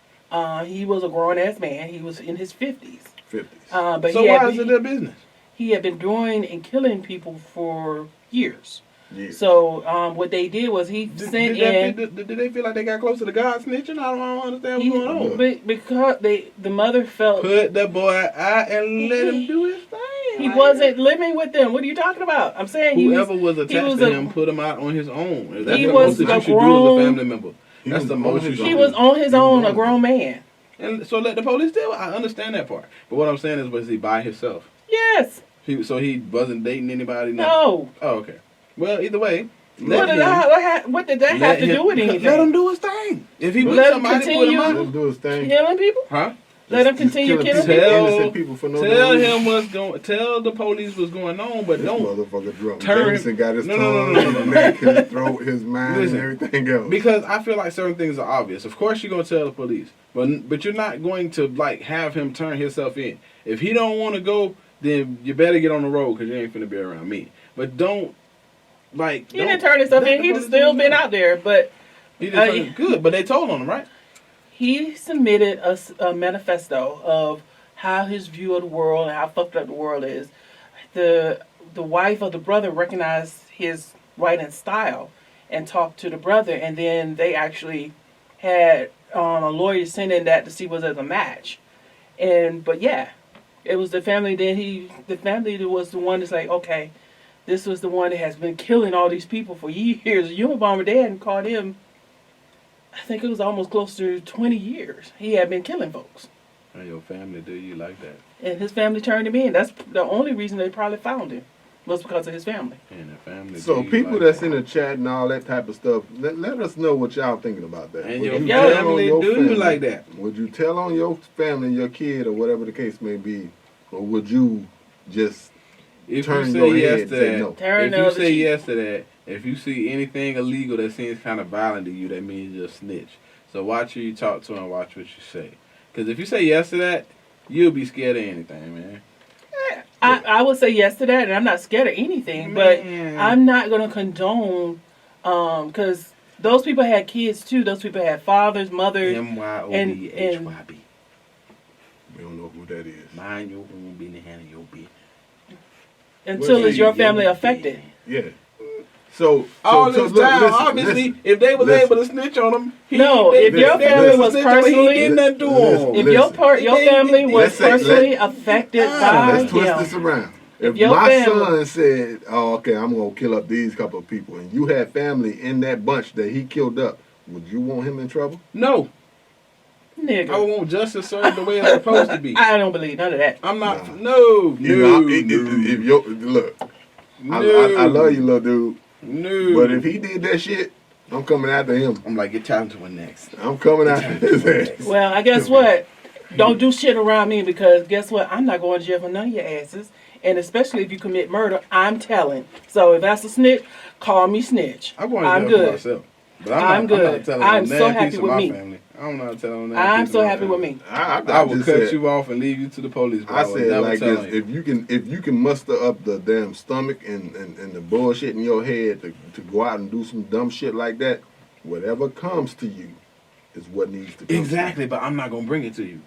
[SPEAKER 3] He was a grown ass man. He was in his 50s.
[SPEAKER 2] 50s.
[SPEAKER 3] But
[SPEAKER 4] So why is it their business?
[SPEAKER 3] he had been doing and killing people for years.
[SPEAKER 2] Yeah.
[SPEAKER 3] So what they did was he
[SPEAKER 4] Did
[SPEAKER 3] sent in.
[SPEAKER 4] they feel like they got close to the God snitching? I don't understand what's going on.
[SPEAKER 3] Because the mother felt
[SPEAKER 4] Put the boy out and let him do his thing.
[SPEAKER 3] He
[SPEAKER 4] Like,
[SPEAKER 3] wasn't living with them. What are you talking about? I'm saying
[SPEAKER 4] whoever was
[SPEAKER 3] he
[SPEAKER 4] attached
[SPEAKER 3] was
[SPEAKER 4] to
[SPEAKER 3] a-
[SPEAKER 4] him put him out on his own. That's
[SPEAKER 3] He
[SPEAKER 4] the
[SPEAKER 3] was
[SPEAKER 4] most that
[SPEAKER 3] a
[SPEAKER 4] you should do as
[SPEAKER 3] grown-
[SPEAKER 4] a family member.
[SPEAKER 2] He
[SPEAKER 4] That's
[SPEAKER 2] was
[SPEAKER 4] the
[SPEAKER 2] on
[SPEAKER 4] most you
[SPEAKER 2] his
[SPEAKER 4] should
[SPEAKER 3] he
[SPEAKER 4] do.
[SPEAKER 3] was on his
[SPEAKER 2] He was
[SPEAKER 3] own,
[SPEAKER 2] on
[SPEAKER 3] a grown man.
[SPEAKER 4] And so let the police deal. I understand that part. But what I'm saying is, was he by himself?
[SPEAKER 3] Yes.
[SPEAKER 4] So he wasn't dating anybody? Nothing?
[SPEAKER 3] No.
[SPEAKER 4] Oh, okay. Well, either way,
[SPEAKER 3] What did that have
[SPEAKER 4] let
[SPEAKER 3] to
[SPEAKER 4] him-
[SPEAKER 3] do with anything?
[SPEAKER 4] Let him do his thing. If he with
[SPEAKER 3] Let him
[SPEAKER 4] somebody, put him
[SPEAKER 3] continue.
[SPEAKER 2] Let
[SPEAKER 4] out.
[SPEAKER 2] him do his thing.
[SPEAKER 3] Killing people?
[SPEAKER 4] Huh?
[SPEAKER 3] Let him
[SPEAKER 2] Just
[SPEAKER 3] continue killing
[SPEAKER 2] people,
[SPEAKER 3] people?
[SPEAKER 2] innocent people for no
[SPEAKER 4] Tell
[SPEAKER 2] reason.
[SPEAKER 4] him what's going. Tell the police what's going on, but
[SPEAKER 2] This
[SPEAKER 4] don't.
[SPEAKER 2] motherfucker drunk.
[SPEAKER 4] turn-
[SPEAKER 2] Jameson got his
[SPEAKER 4] No,
[SPEAKER 2] tongue,
[SPEAKER 4] no, no, no,
[SPEAKER 2] his
[SPEAKER 4] no, no.
[SPEAKER 2] neck, his throat, his mind,
[SPEAKER 4] Listen,
[SPEAKER 2] and everything else.
[SPEAKER 4] Because I feel like certain things are obvious. Of course, you're gonna tell the police, but you're not going to like have him turn himself in. If he don't want to go, then you better get on the road because you ain't finna be around me. But don't like.
[SPEAKER 3] He didn't turn himself in. He'd still been out there, but
[SPEAKER 4] He didn't turn good, but they told on him, right?
[SPEAKER 3] he submitted a manifesto of how his view of the world and how fucked up the world is. The wife of the brother recognized his writing style and talked to the brother, and then they actually had a lawyer send in that to see was it a match. But yeah, it was the family. The family that was the one that's like, okay, this was the one that has been killing all these people for years. Unabomber, they hadn't caught him. I think it was almost close to 20 years. He had been killing folks.
[SPEAKER 4] And your family do you like that?
[SPEAKER 3] And his family turned him in. That's the only reason they probably found him, was because of his family.
[SPEAKER 4] And the family.
[SPEAKER 2] So
[SPEAKER 4] do you
[SPEAKER 2] people
[SPEAKER 4] like
[SPEAKER 2] that's
[SPEAKER 4] that?
[SPEAKER 2] in the chat and all that type of stuff, let us know what y'all thinking about that.
[SPEAKER 4] And
[SPEAKER 2] Would
[SPEAKER 4] your
[SPEAKER 2] you tell on
[SPEAKER 4] family
[SPEAKER 2] your
[SPEAKER 4] do you
[SPEAKER 2] family-
[SPEAKER 4] like that?
[SPEAKER 2] Would you tell on your family, your kid, or whatever the case may be, or would you just
[SPEAKER 4] If
[SPEAKER 2] turn
[SPEAKER 4] you
[SPEAKER 2] your
[SPEAKER 4] say
[SPEAKER 2] head
[SPEAKER 4] yes
[SPEAKER 2] and
[SPEAKER 4] to
[SPEAKER 2] say
[SPEAKER 4] that,
[SPEAKER 2] no?
[SPEAKER 3] Turn
[SPEAKER 4] if
[SPEAKER 3] the
[SPEAKER 4] you
[SPEAKER 3] other
[SPEAKER 4] say
[SPEAKER 3] cheek.
[SPEAKER 4] yes to that, if you see anything illegal that seems kind of violent to you, that means you're a snitch. So watch who you talk to and watch what you say. Because if you say yes to that, you'll be scared of anything, man.
[SPEAKER 3] I would say yes to that, and I'm not scared of anything, but
[SPEAKER 4] Man.
[SPEAKER 3] I'm not going to condone, because those people had kids too. Those people had fathers, mothers.
[SPEAKER 4] MYOBHYB.
[SPEAKER 2] We don't know who that is.
[SPEAKER 4] Mind your own business, handle your business.
[SPEAKER 3] Until
[SPEAKER 2] Well,
[SPEAKER 3] is your
[SPEAKER 4] see,
[SPEAKER 3] family
[SPEAKER 4] your
[SPEAKER 3] affected?
[SPEAKER 2] Yeah. So
[SPEAKER 4] All
[SPEAKER 2] so
[SPEAKER 4] this
[SPEAKER 2] look,
[SPEAKER 4] time,
[SPEAKER 2] listen,
[SPEAKER 4] obviously,
[SPEAKER 2] listen,
[SPEAKER 4] if they was
[SPEAKER 2] listen.
[SPEAKER 4] able to snitch on him,
[SPEAKER 3] No, if your family was personally-
[SPEAKER 4] he did nothing to
[SPEAKER 2] Listen.
[SPEAKER 4] him.
[SPEAKER 3] If
[SPEAKER 2] Listen.
[SPEAKER 3] your family was
[SPEAKER 2] Let's say-
[SPEAKER 3] personally affected by
[SPEAKER 2] Let's twist this
[SPEAKER 3] him,
[SPEAKER 2] around.
[SPEAKER 3] If
[SPEAKER 2] If
[SPEAKER 3] your
[SPEAKER 2] my
[SPEAKER 3] family-
[SPEAKER 2] son said, "Oh, okay, I'm gonna kill up these couple of people," and you had family in that bunch that he killed up, would you want him in trouble?
[SPEAKER 4] No, I
[SPEAKER 3] nigga,
[SPEAKER 4] want justice served the way it's supposed to be.
[SPEAKER 3] I don't believe none of that.
[SPEAKER 4] I'm not.
[SPEAKER 2] Nah.
[SPEAKER 4] No,
[SPEAKER 2] You
[SPEAKER 4] no,
[SPEAKER 2] know, if your look, I love you, little dude,
[SPEAKER 4] No.
[SPEAKER 2] but if he did that shit, I'm coming after him.
[SPEAKER 4] I'm like, get time to one next.
[SPEAKER 2] I'm coming after his ass.
[SPEAKER 3] Well, I guess what? Don't do shit around me, because guess what? I'm not going to jail for none of your asses. And especially if you commit murder, I'm telling. So if that's a snitch, call me snitch.
[SPEAKER 4] I'm going
[SPEAKER 3] I'm
[SPEAKER 4] to jail
[SPEAKER 3] good.
[SPEAKER 4] for myself. But
[SPEAKER 3] I'm
[SPEAKER 4] I'm
[SPEAKER 3] good.
[SPEAKER 4] not telling
[SPEAKER 3] I'm
[SPEAKER 4] on
[SPEAKER 3] so
[SPEAKER 4] that
[SPEAKER 3] happy
[SPEAKER 4] piece of
[SPEAKER 3] with
[SPEAKER 4] my
[SPEAKER 3] me.
[SPEAKER 4] family. I'm not telling on that
[SPEAKER 3] I'm
[SPEAKER 4] piece
[SPEAKER 3] so
[SPEAKER 4] of my
[SPEAKER 3] happy with
[SPEAKER 4] family.
[SPEAKER 3] me.
[SPEAKER 4] I will
[SPEAKER 2] just
[SPEAKER 4] cut
[SPEAKER 2] said-
[SPEAKER 4] you off and leave you to the police. But
[SPEAKER 2] I
[SPEAKER 4] will
[SPEAKER 2] said
[SPEAKER 4] never
[SPEAKER 2] like
[SPEAKER 4] tell
[SPEAKER 2] this:
[SPEAKER 4] you.
[SPEAKER 2] if you can muster up the damn stomach and the bullshit in your head to go out and do some dumb shit like that, whatever comes to you is what needs to come.
[SPEAKER 4] Exactly, but I'm not gonna bring it to you.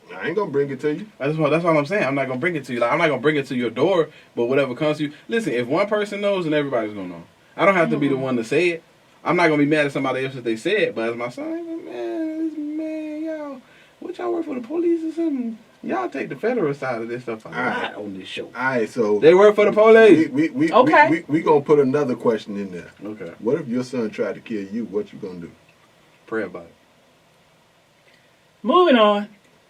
[SPEAKER 2] To you. I ain't gonna bring it to you.
[SPEAKER 4] That's what I'm saying. I'm not gonna bring it to you. Like, I'm not gonna bring it to your door. But whatever comes to you, listen. If one person knows, then everybody's gonna know. I don't have to be the one to say it. I'm not gonna be mad at somebody else if they say it. But as my son, man, y'all, what y'all work for the police or something? Y'all take the federal side of this stuff a lot on this show.
[SPEAKER 2] All right, so
[SPEAKER 4] They work for the police.
[SPEAKER 3] Okay.
[SPEAKER 2] we gonna put another question in there.
[SPEAKER 4] Okay.
[SPEAKER 2] What if your son tried to kill you? What you gonna do?
[SPEAKER 4] Pray about it.
[SPEAKER 3] Moving on.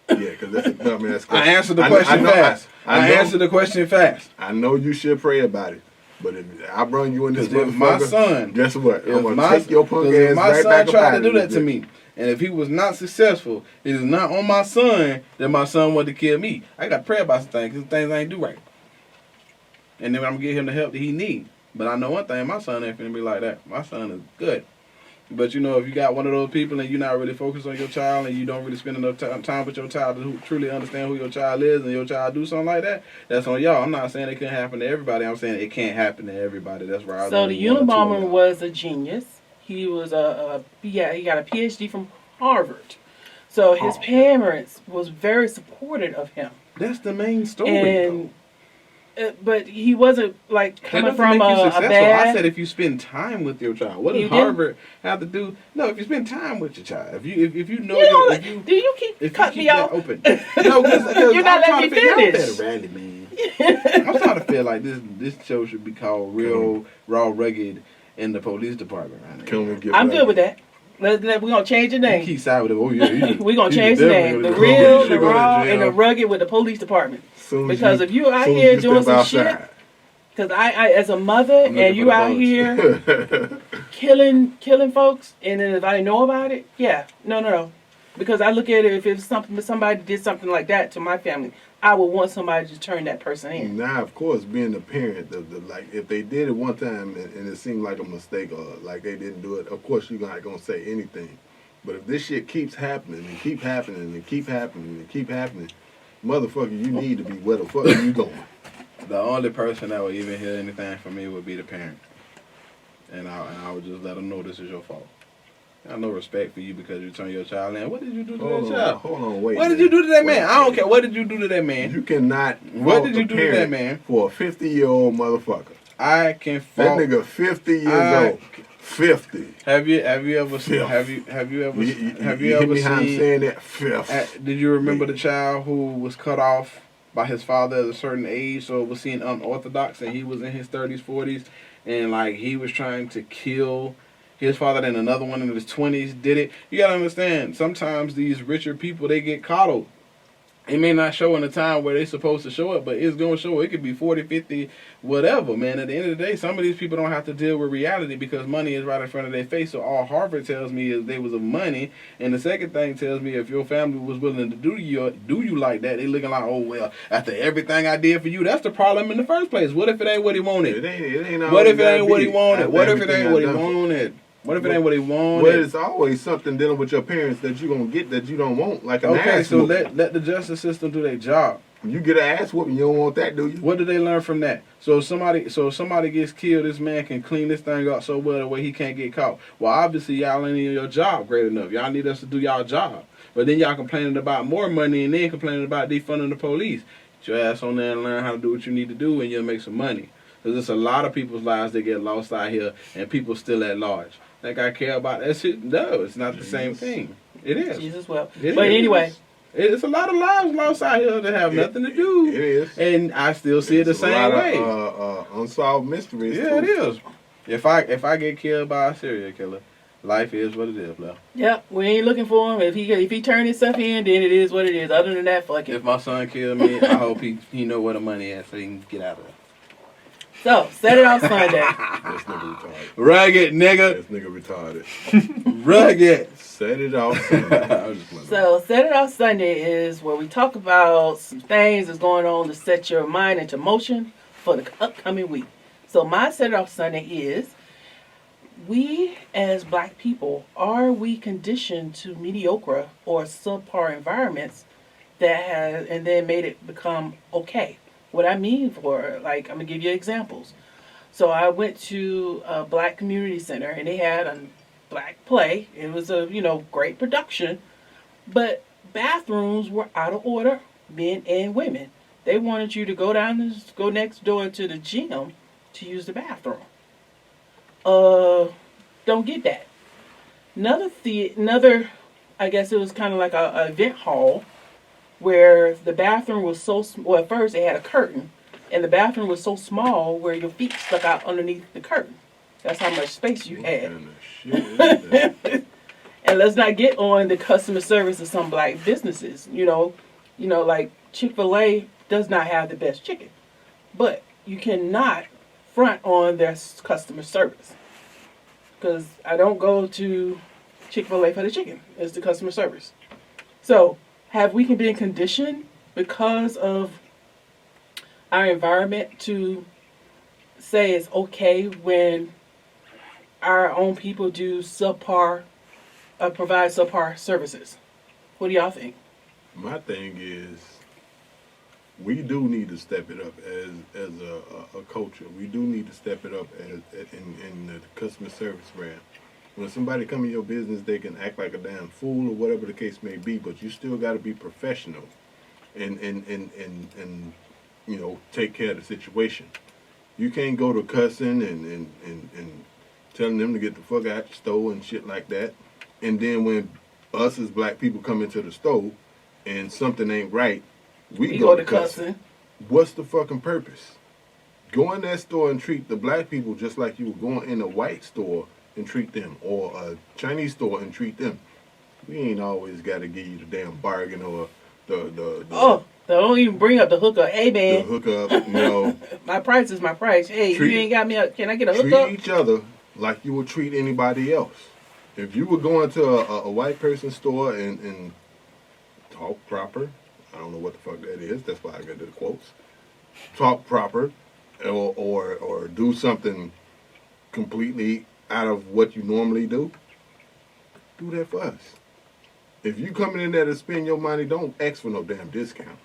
[SPEAKER 2] Yeah, because that's.
[SPEAKER 4] I answered the
[SPEAKER 2] I
[SPEAKER 4] question
[SPEAKER 2] know-
[SPEAKER 4] fast.
[SPEAKER 2] I
[SPEAKER 4] I
[SPEAKER 2] know-
[SPEAKER 4] answered the question fast.
[SPEAKER 2] I know you should pray about it, but if I bring you in this
[SPEAKER 4] Because if my
[SPEAKER 2] motherfucker,
[SPEAKER 4] son,
[SPEAKER 2] guess what? I'm
[SPEAKER 4] if
[SPEAKER 2] gonna
[SPEAKER 4] my,
[SPEAKER 2] take your punk
[SPEAKER 4] 'cause
[SPEAKER 2] ass
[SPEAKER 4] if my
[SPEAKER 2] right
[SPEAKER 4] son
[SPEAKER 2] back up
[SPEAKER 4] tried
[SPEAKER 2] out
[SPEAKER 4] to
[SPEAKER 2] of
[SPEAKER 4] do
[SPEAKER 2] this
[SPEAKER 4] that to
[SPEAKER 2] bitch.
[SPEAKER 4] me, and if he was not successful, it is not on my son that my son wanted to kill me. I got to pray about some things, because things I ain't do right. And then I'm gonna get him the help that he need. But I know one thing, my son ain't finna be like that. My son is good. But you know, if you got one of those people and you're not really focused on your child and you don't really spend enough time with your child to truly understand who your child is, and your child do something like that, that's on y'all. I'm not saying it couldn't happen to everybody. I'm saying it can't happen to everybody. That's right.
[SPEAKER 3] So the Unabomber was a genius. He was he got a PhD from Harvard. So his parents was very supportive of him.
[SPEAKER 4] That's the main story.
[SPEAKER 3] And but he wasn't like
[SPEAKER 4] That
[SPEAKER 3] coming
[SPEAKER 4] doesn't
[SPEAKER 3] from
[SPEAKER 4] make you
[SPEAKER 3] a
[SPEAKER 4] successful.
[SPEAKER 3] bad.
[SPEAKER 4] I said if you spend time with your child. What
[SPEAKER 3] You
[SPEAKER 4] does
[SPEAKER 3] didn't-
[SPEAKER 4] Harvard have to do? No, if you spend time with your child. If you know
[SPEAKER 3] You know,
[SPEAKER 4] if you
[SPEAKER 3] do you keep
[SPEAKER 4] if
[SPEAKER 3] cut
[SPEAKER 4] you
[SPEAKER 3] me
[SPEAKER 4] keep
[SPEAKER 3] off?
[SPEAKER 4] that open. No, because
[SPEAKER 3] You're not letting me
[SPEAKER 4] I'm trying to figure out
[SPEAKER 3] finish.
[SPEAKER 4] that rally, man. I'm starting to feel like this show should be called Real Raw Rugged in the Police Department. Right now.
[SPEAKER 2] Come and get
[SPEAKER 3] I'm
[SPEAKER 2] rugged.
[SPEAKER 3] good with that. We're going to change the
[SPEAKER 4] You
[SPEAKER 3] name.
[SPEAKER 4] keep side with it. Oh yeah,
[SPEAKER 3] We're going to change the name. The real, the raw, and the rugged with the police department. Because if you out here doing some shit, because I as a mother and you out here killing folks, and then if I know about it, yeah, no. Because I look at it, if it's something, somebody did something like that to my family, I would want somebody to turn that person in.
[SPEAKER 2] Now, of course, being a parent, like if they did it one time and it seemed like a mistake or like they didn't do it, of course you're not gonna say anything. But if this shit keeps happening and keep happening and keep happening and keep happening, motherfucker, you need to be where the fuck are you going?
[SPEAKER 4] The only person that would even hear anything from me would be the parent, and I would just let them know this is your fault. I have no respect for you because you turn your child in. What did you do to that child?
[SPEAKER 2] Hold on, wait.
[SPEAKER 4] What did you do to that man? I don't care. What did you do to that man?
[SPEAKER 2] You cannot.
[SPEAKER 4] What did you do to that man?
[SPEAKER 2] For a 50-year-old motherfucker.
[SPEAKER 4] I can
[SPEAKER 2] That
[SPEAKER 4] fault
[SPEAKER 2] nigga 50 years old. 50.
[SPEAKER 4] Have you ever
[SPEAKER 2] Filth.
[SPEAKER 4] have you ever
[SPEAKER 2] You hear me how I'm
[SPEAKER 4] seen?
[SPEAKER 2] saying that? Filth.
[SPEAKER 4] Did you remember the child who was cut off by his father at a certain age, so it was seen unorthodox, and he was in his 30s, 40s, and like he was trying to kill his father, then another one in his 20s did it. You gotta understand, sometimes these richer people, they get coddled. It may not show in the time where they're supposed to show it, but it's going to show. It could be 40, 50, whatever, man. At the end of the day, some of these people don't have to deal with reality because money is right in front of their face. So all Harvard tells me is they was of money. And the second thing tells me if your family was willing to do you like that, they looking like, oh, well, after everything I did for you, that's the problem in the first place. What if it ain't what he wanted?
[SPEAKER 2] It ain't
[SPEAKER 4] What if it ain't what he wanted? What if it ain't what he wanted? What if it ain't what he wanted?
[SPEAKER 2] Well, it's always something dealing with your parents that you're going to get that you don't want, like an ass
[SPEAKER 4] so
[SPEAKER 2] whooping.
[SPEAKER 4] let the justice system do their job.
[SPEAKER 2] You get an ass whooping, you don't want that, do you?
[SPEAKER 4] What did they learn from that? So if somebody gets killed, this man can clean this thing up so well the way he can't get caught. Well, obviously y'all ain't in your job great enough. Y'all need us to do y'all job. But then y'all complaining about more money and then complaining about defunding the police. Get your ass on there and learn how to do what you need to do and you'll make some money. Because there's a lot of people's lives that get lost out here and people still at large. Think I care about that shit? No, it's not the same thing. It is.
[SPEAKER 3] Jesus, well.
[SPEAKER 4] It
[SPEAKER 3] But
[SPEAKER 4] is.
[SPEAKER 3] anyway.
[SPEAKER 4] It's a lot of lives lost out here that have nothing to do.
[SPEAKER 2] It is.
[SPEAKER 4] And I still see it the same way.
[SPEAKER 2] A lot of unsolved mysteries,
[SPEAKER 4] Yeah,
[SPEAKER 2] too.
[SPEAKER 4] it is. If I get killed by a serial killer, life is what it is, bro.
[SPEAKER 3] Yep, we ain't looking for him. If he turn himself in, then it is what it is. Other than that, fuck it.
[SPEAKER 4] If my son killed me, I hope he know where the money is so he can get out of it.
[SPEAKER 3] So, set it off Sunday.
[SPEAKER 2] This nigga retarded.
[SPEAKER 4] Rugged, nigga.
[SPEAKER 2] This nigga retarded.
[SPEAKER 4] Rugged.
[SPEAKER 2] Set it off Sunday.
[SPEAKER 3] So, set it off Sunday is where we talk about some things that's going on to set your mind into motion for the upcoming week. So, my set it off Sunday is, we as black people, are we conditioned to mediocre or subpar environments that has, and then made it become okay? What I mean for, like, I'm going to give you examples. So I went to a black community center and they had a black play. It was a, great production, but bathrooms were out of order, men and women. They wanted you to go next door to the gym to use the bathroom. Don't get that. Another, I guess it was kind of like a event hall, where the bathroom was so small. Well, at first they had a curtain, and the bathroom was so small where your feet stuck out underneath the curtain. That's how much space you had. And let's not get on the customer service of some black businesses. Like Chick-fil-A does not have the best chicken, but you cannot front on their customer service. Because I don't go to Chick-fil-A for the chicken. It's the customer service. So, have we been conditioned because of our environment to say it's okay when our own people do provide subpar services? What do y'all think?
[SPEAKER 2] My thing is, we do need to step it up as a culture. We do need to step it up in the customer service realm. When somebody come in your business, they can act like a damn fool or whatever the case may be, but you still got to be professional and take care of the situation. You can't go to cussing and telling them to get the fuck out the store and shit like that. And then when us as black people come into the store and something ain't right, we go to cussing. what's the fucking purpose? Go in that store and treat the black people just like you would go in a white store and treat them, or a Chinese store and treat them. We ain't always got to give you the damn bargain or the
[SPEAKER 3] don't even bring up the hookup. Hey, man.
[SPEAKER 2] the hookup. You know,
[SPEAKER 3] My price is my price. Hey, you ain't got me up. Can I get a hookup?
[SPEAKER 2] treat each other like you would treat anybody else. If you were going to a white person store and talk proper, I don't know what the fuck that is. That's why I got the quotes. Talk proper, or do something completely out of what you normally do. Do that for us. If you coming in there to spend your money, don't ask for no damn discount.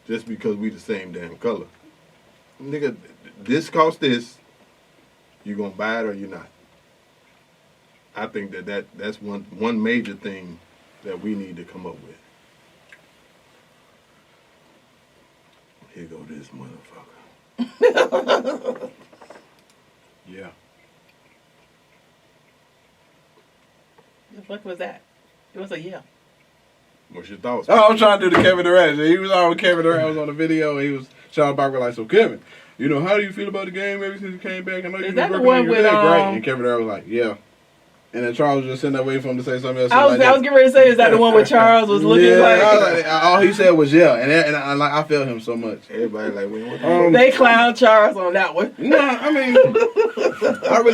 [SPEAKER 2] Just because we the same damn color. Nigga, this costs this. You gonna buy it or you not? I think that's one major thing that we need to come up with. Here go this motherfucker.
[SPEAKER 4] Yeah.
[SPEAKER 3] The fuck was that? It was a yeah.
[SPEAKER 2] What's your thoughts?
[SPEAKER 4] Oh, I'm trying to do the Kevin Durant. He was on Kevin Durant was on the video, and he was Sean Barker like, so Kevin, you know, how do you feel about the game ever since you came back? I know you
[SPEAKER 3] that
[SPEAKER 4] been
[SPEAKER 3] the
[SPEAKER 4] working
[SPEAKER 3] one
[SPEAKER 4] on your
[SPEAKER 3] with,
[SPEAKER 4] leg, right? And Kevin Durant was like, yeah. And then Charles was just sitting there waiting for him to say something else.
[SPEAKER 3] I was getting ready to say, is that the one where Charles was looking like?
[SPEAKER 4] All he said was yeah, and I felt him so much.
[SPEAKER 2] Everybody like, what
[SPEAKER 3] They clown Charles on that one.
[SPEAKER 4] No, I mean,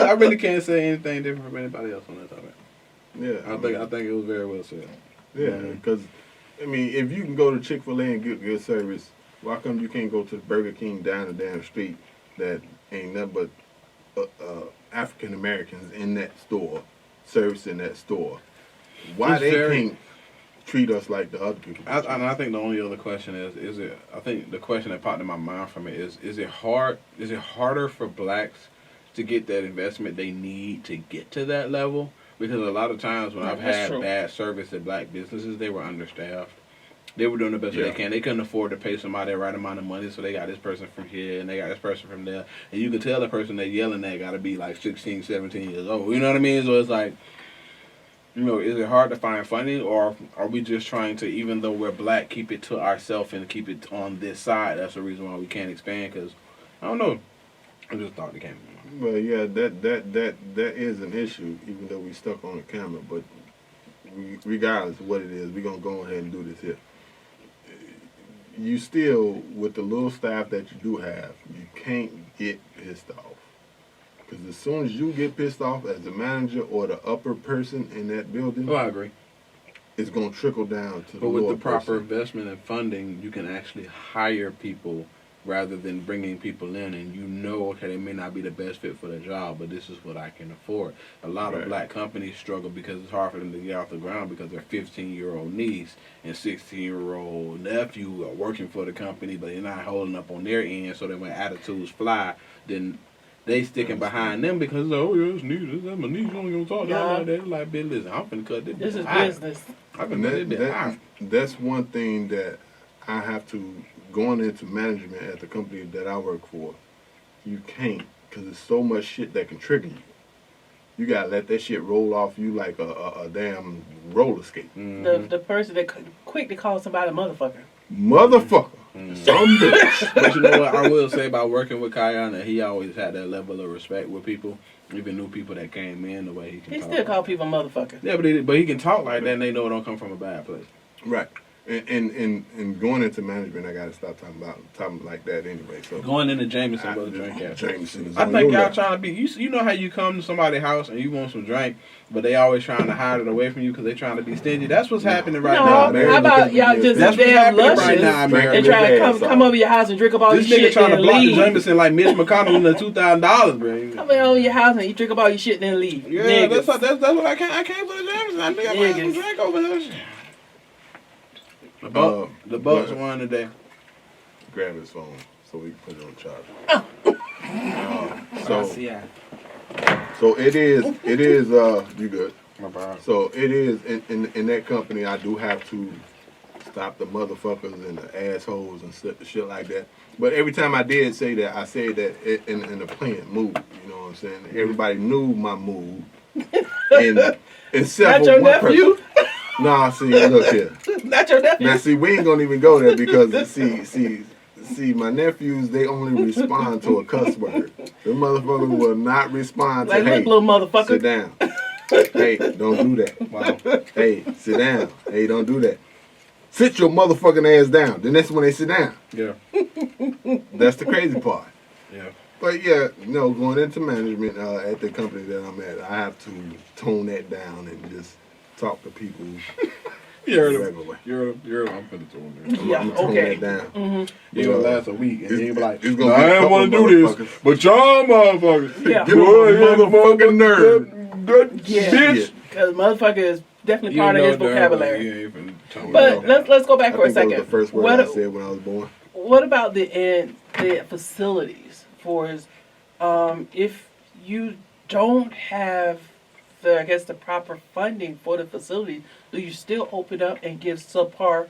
[SPEAKER 4] I really can't say anything different from anybody else on that topic.
[SPEAKER 2] Yeah,
[SPEAKER 4] I think it was very well said.
[SPEAKER 2] Yeah, because I mean, if you can go to Chick-fil-A and get good service, why come you can't go to Burger King down the damn street that ain't nothing but African Americans in that store, servicing that store? Why
[SPEAKER 4] It's
[SPEAKER 2] they
[SPEAKER 4] very-
[SPEAKER 2] can't treat us like the other people?
[SPEAKER 4] I think the only other question is it? I think the question that popped in my mind from it is it hard? Is it harder for blacks to get that investment they need to get to that level? Because a lot of times when I've
[SPEAKER 3] That's
[SPEAKER 4] had
[SPEAKER 3] true.
[SPEAKER 4] bad service at black businesses, they were understaffed. They were doing the best they can. They couldn't afford to pay somebody the right amount of money, so they got this person from here and they got this person from there. And you can tell the person they're yelling at got to be like 16, 17 years old. You know what I mean? So it's like, you know, is it hard to find funding, or are we just trying to, even though we're black, keep it to ourselves and keep it on this side? That's the reason why we can't expand, because, I don't know. I just thought it came to mind.
[SPEAKER 2] Well, yeah, that is an issue, even though we stuck on the camera. But regardless of what it is, we're gonna go ahead and do this here. You still, with the little staff that you do have, you can't get pissed off. Because as soon as you get pissed off as the manager or the upper person in that building,
[SPEAKER 4] Oh, I agree.
[SPEAKER 2] it's gonna trickle down to the
[SPEAKER 4] But with
[SPEAKER 2] lower
[SPEAKER 4] the proper
[SPEAKER 2] person.
[SPEAKER 4] investment and funding, you can actually hire people rather than bringing people in, and you know, okay, they may not be the best fit for the job, but this is what I can afford. A lot of
[SPEAKER 2] Right.
[SPEAKER 4] black companies struggle because it's hard for them to get off the ground because their 15-year-old niece and 16-year-old nephew are working for the company, but they're not holding up on their end, so that when attitudes fly, then they sticking behind them because, oh, yeah, it's niece, that's my niece, you only gonna talk to her like that. Like, bitch, listen, I'm finna cut this.
[SPEAKER 3] This is
[SPEAKER 4] out.
[SPEAKER 3] business.
[SPEAKER 4] I'm
[SPEAKER 2] And
[SPEAKER 4] finna cut this out.
[SPEAKER 2] that's one thing that I have to, going into management at the company that I work for, you can't, because there's so much shit that can trigger you. You gotta let that shit roll off you like a damn roller skate.
[SPEAKER 3] The person that quick to call somebody a motherfucker.
[SPEAKER 2] Motherfucker. Some bitch.
[SPEAKER 4] But you know what I will say about working with Kion, that he always had that level of respect with people, even new people that came in, the way he can
[SPEAKER 3] He
[SPEAKER 4] talk.
[SPEAKER 3] still call people motherfucker.
[SPEAKER 4] Yeah, but he can talk like that, and they know it don't come from a bad place.
[SPEAKER 2] Right. And going into management, I gotta stop talking like that anyway. So
[SPEAKER 4] Going into Jameson with a drink after.
[SPEAKER 2] Jameson is
[SPEAKER 4] I
[SPEAKER 2] on
[SPEAKER 4] think
[SPEAKER 2] your
[SPEAKER 4] y'all
[SPEAKER 2] level.
[SPEAKER 4] trying to be. You know how you come to somebody's house and you want some drink, but they always trying to hide it away from you because they trying to be stingy. That's what's happening right
[SPEAKER 3] No,
[SPEAKER 4] now,
[SPEAKER 2] man.
[SPEAKER 3] how about y'all just
[SPEAKER 4] That's what's
[SPEAKER 3] damn
[SPEAKER 4] happening right
[SPEAKER 3] luscious
[SPEAKER 4] now, America.
[SPEAKER 3] and try to
[SPEAKER 2] Drink
[SPEAKER 3] come over your house and drink up all
[SPEAKER 4] This
[SPEAKER 3] your
[SPEAKER 4] nigga
[SPEAKER 3] shit
[SPEAKER 4] trying to
[SPEAKER 3] then
[SPEAKER 4] block the
[SPEAKER 3] leave.
[SPEAKER 4] Jameson like Mitch McConnell in the $2,000, bro.
[SPEAKER 3] Come over your house and you drink up all your shit then leave.
[SPEAKER 4] Yeah,
[SPEAKER 3] Niggas.
[SPEAKER 4] that's what I can't put a Jameson. I think I might have some
[SPEAKER 3] Niggas.
[SPEAKER 4] drink over there. The Bucks won today.
[SPEAKER 2] Grab his phone so we can put it on charge. So it is you good.
[SPEAKER 4] My bad.
[SPEAKER 2] So it is in that company. I do have to stop the motherfuckers and the assholes and shit like that. But every time I did say that, I said that in a planned mood. You know what I'm saying? Everybody knew my mood. Except
[SPEAKER 3] Not
[SPEAKER 2] for
[SPEAKER 3] your
[SPEAKER 2] one
[SPEAKER 3] nephew?
[SPEAKER 2] person. Nah, see, look here.
[SPEAKER 3] Not your nephew.
[SPEAKER 2] Now, see, we ain't gonna even go there because see, See, my nephews, they only respond to a cuss word. The motherfucker will not respond to,
[SPEAKER 3] Like,
[SPEAKER 2] hey,
[SPEAKER 3] look, little motherfucker.
[SPEAKER 2] sit down. Hey, don't do that.
[SPEAKER 4] Wow.
[SPEAKER 2] Hey, sit down. Hey, don't do that. Sit your motherfucking ass down. Then that's when they sit down.
[SPEAKER 4] Yeah.
[SPEAKER 2] That's the crazy part.
[SPEAKER 4] Yeah.
[SPEAKER 2] But yeah, going into management at the company that I'm at, I have to tone that down and just talk to people
[SPEAKER 4] You heard
[SPEAKER 2] the
[SPEAKER 4] him.
[SPEAKER 2] regular way.
[SPEAKER 4] You heard him. I'm finna tone it.
[SPEAKER 3] Yeah,
[SPEAKER 2] I'm tone
[SPEAKER 3] okay.
[SPEAKER 2] that down.
[SPEAKER 3] Mm-hmm.
[SPEAKER 4] It's gonna last a week, and he'll be like,
[SPEAKER 2] it's
[SPEAKER 4] no,
[SPEAKER 2] gonna be
[SPEAKER 4] I
[SPEAKER 2] a
[SPEAKER 4] didn't want to
[SPEAKER 2] couple
[SPEAKER 4] do this,
[SPEAKER 2] motherfuckers.
[SPEAKER 4] but y'all motherfuckers.
[SPEAKER 3] Yeah.
[SPEAKER 2] Get on my motherfucking nerve.
[SPEAKER 4] Good
[SPEAKER 3] Yeah.
[SPEAKER 4] bitch.
[SPEAKER 3] Because motherfucker is definitely
[SPEAKER 4] You
[SPEAKER 3] part of
[SPEAKER 4] know
[SPEAKER 3] his
[SPEAKER 4] damn well
[SPEAKER 3] vocabulary.
[SPEAKER 4] you ain't finna tone
[SPEAKER 3] But
[SPEAKER 4] it down.
[SPEAKER 3] let's go back
[SPEAKER 2] I
[SPEAKER 3] for a
[SPEAKER 2] think that
[SPEAKER 3] second.
[SPEAKER 2] was the first word
[SPEAKER 3] What-
[SPEAKER 2] I said when I was born.
[SPEAKER 3] What about the facilities for if you don't have the proper funding for the facility, do you still open up and give subpar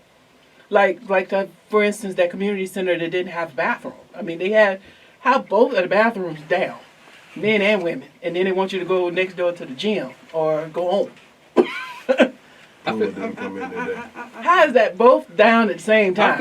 [SPEAKER 3] like that, for instance, that community center that didn't have bathroom? I mean, they had both of the bathrooms down, men and women, and then they want you to go next door to the gym or go home.
[SPEAKER 2] Tua didn't come in today.
[SPEAKER 3] How is that both down at the same time?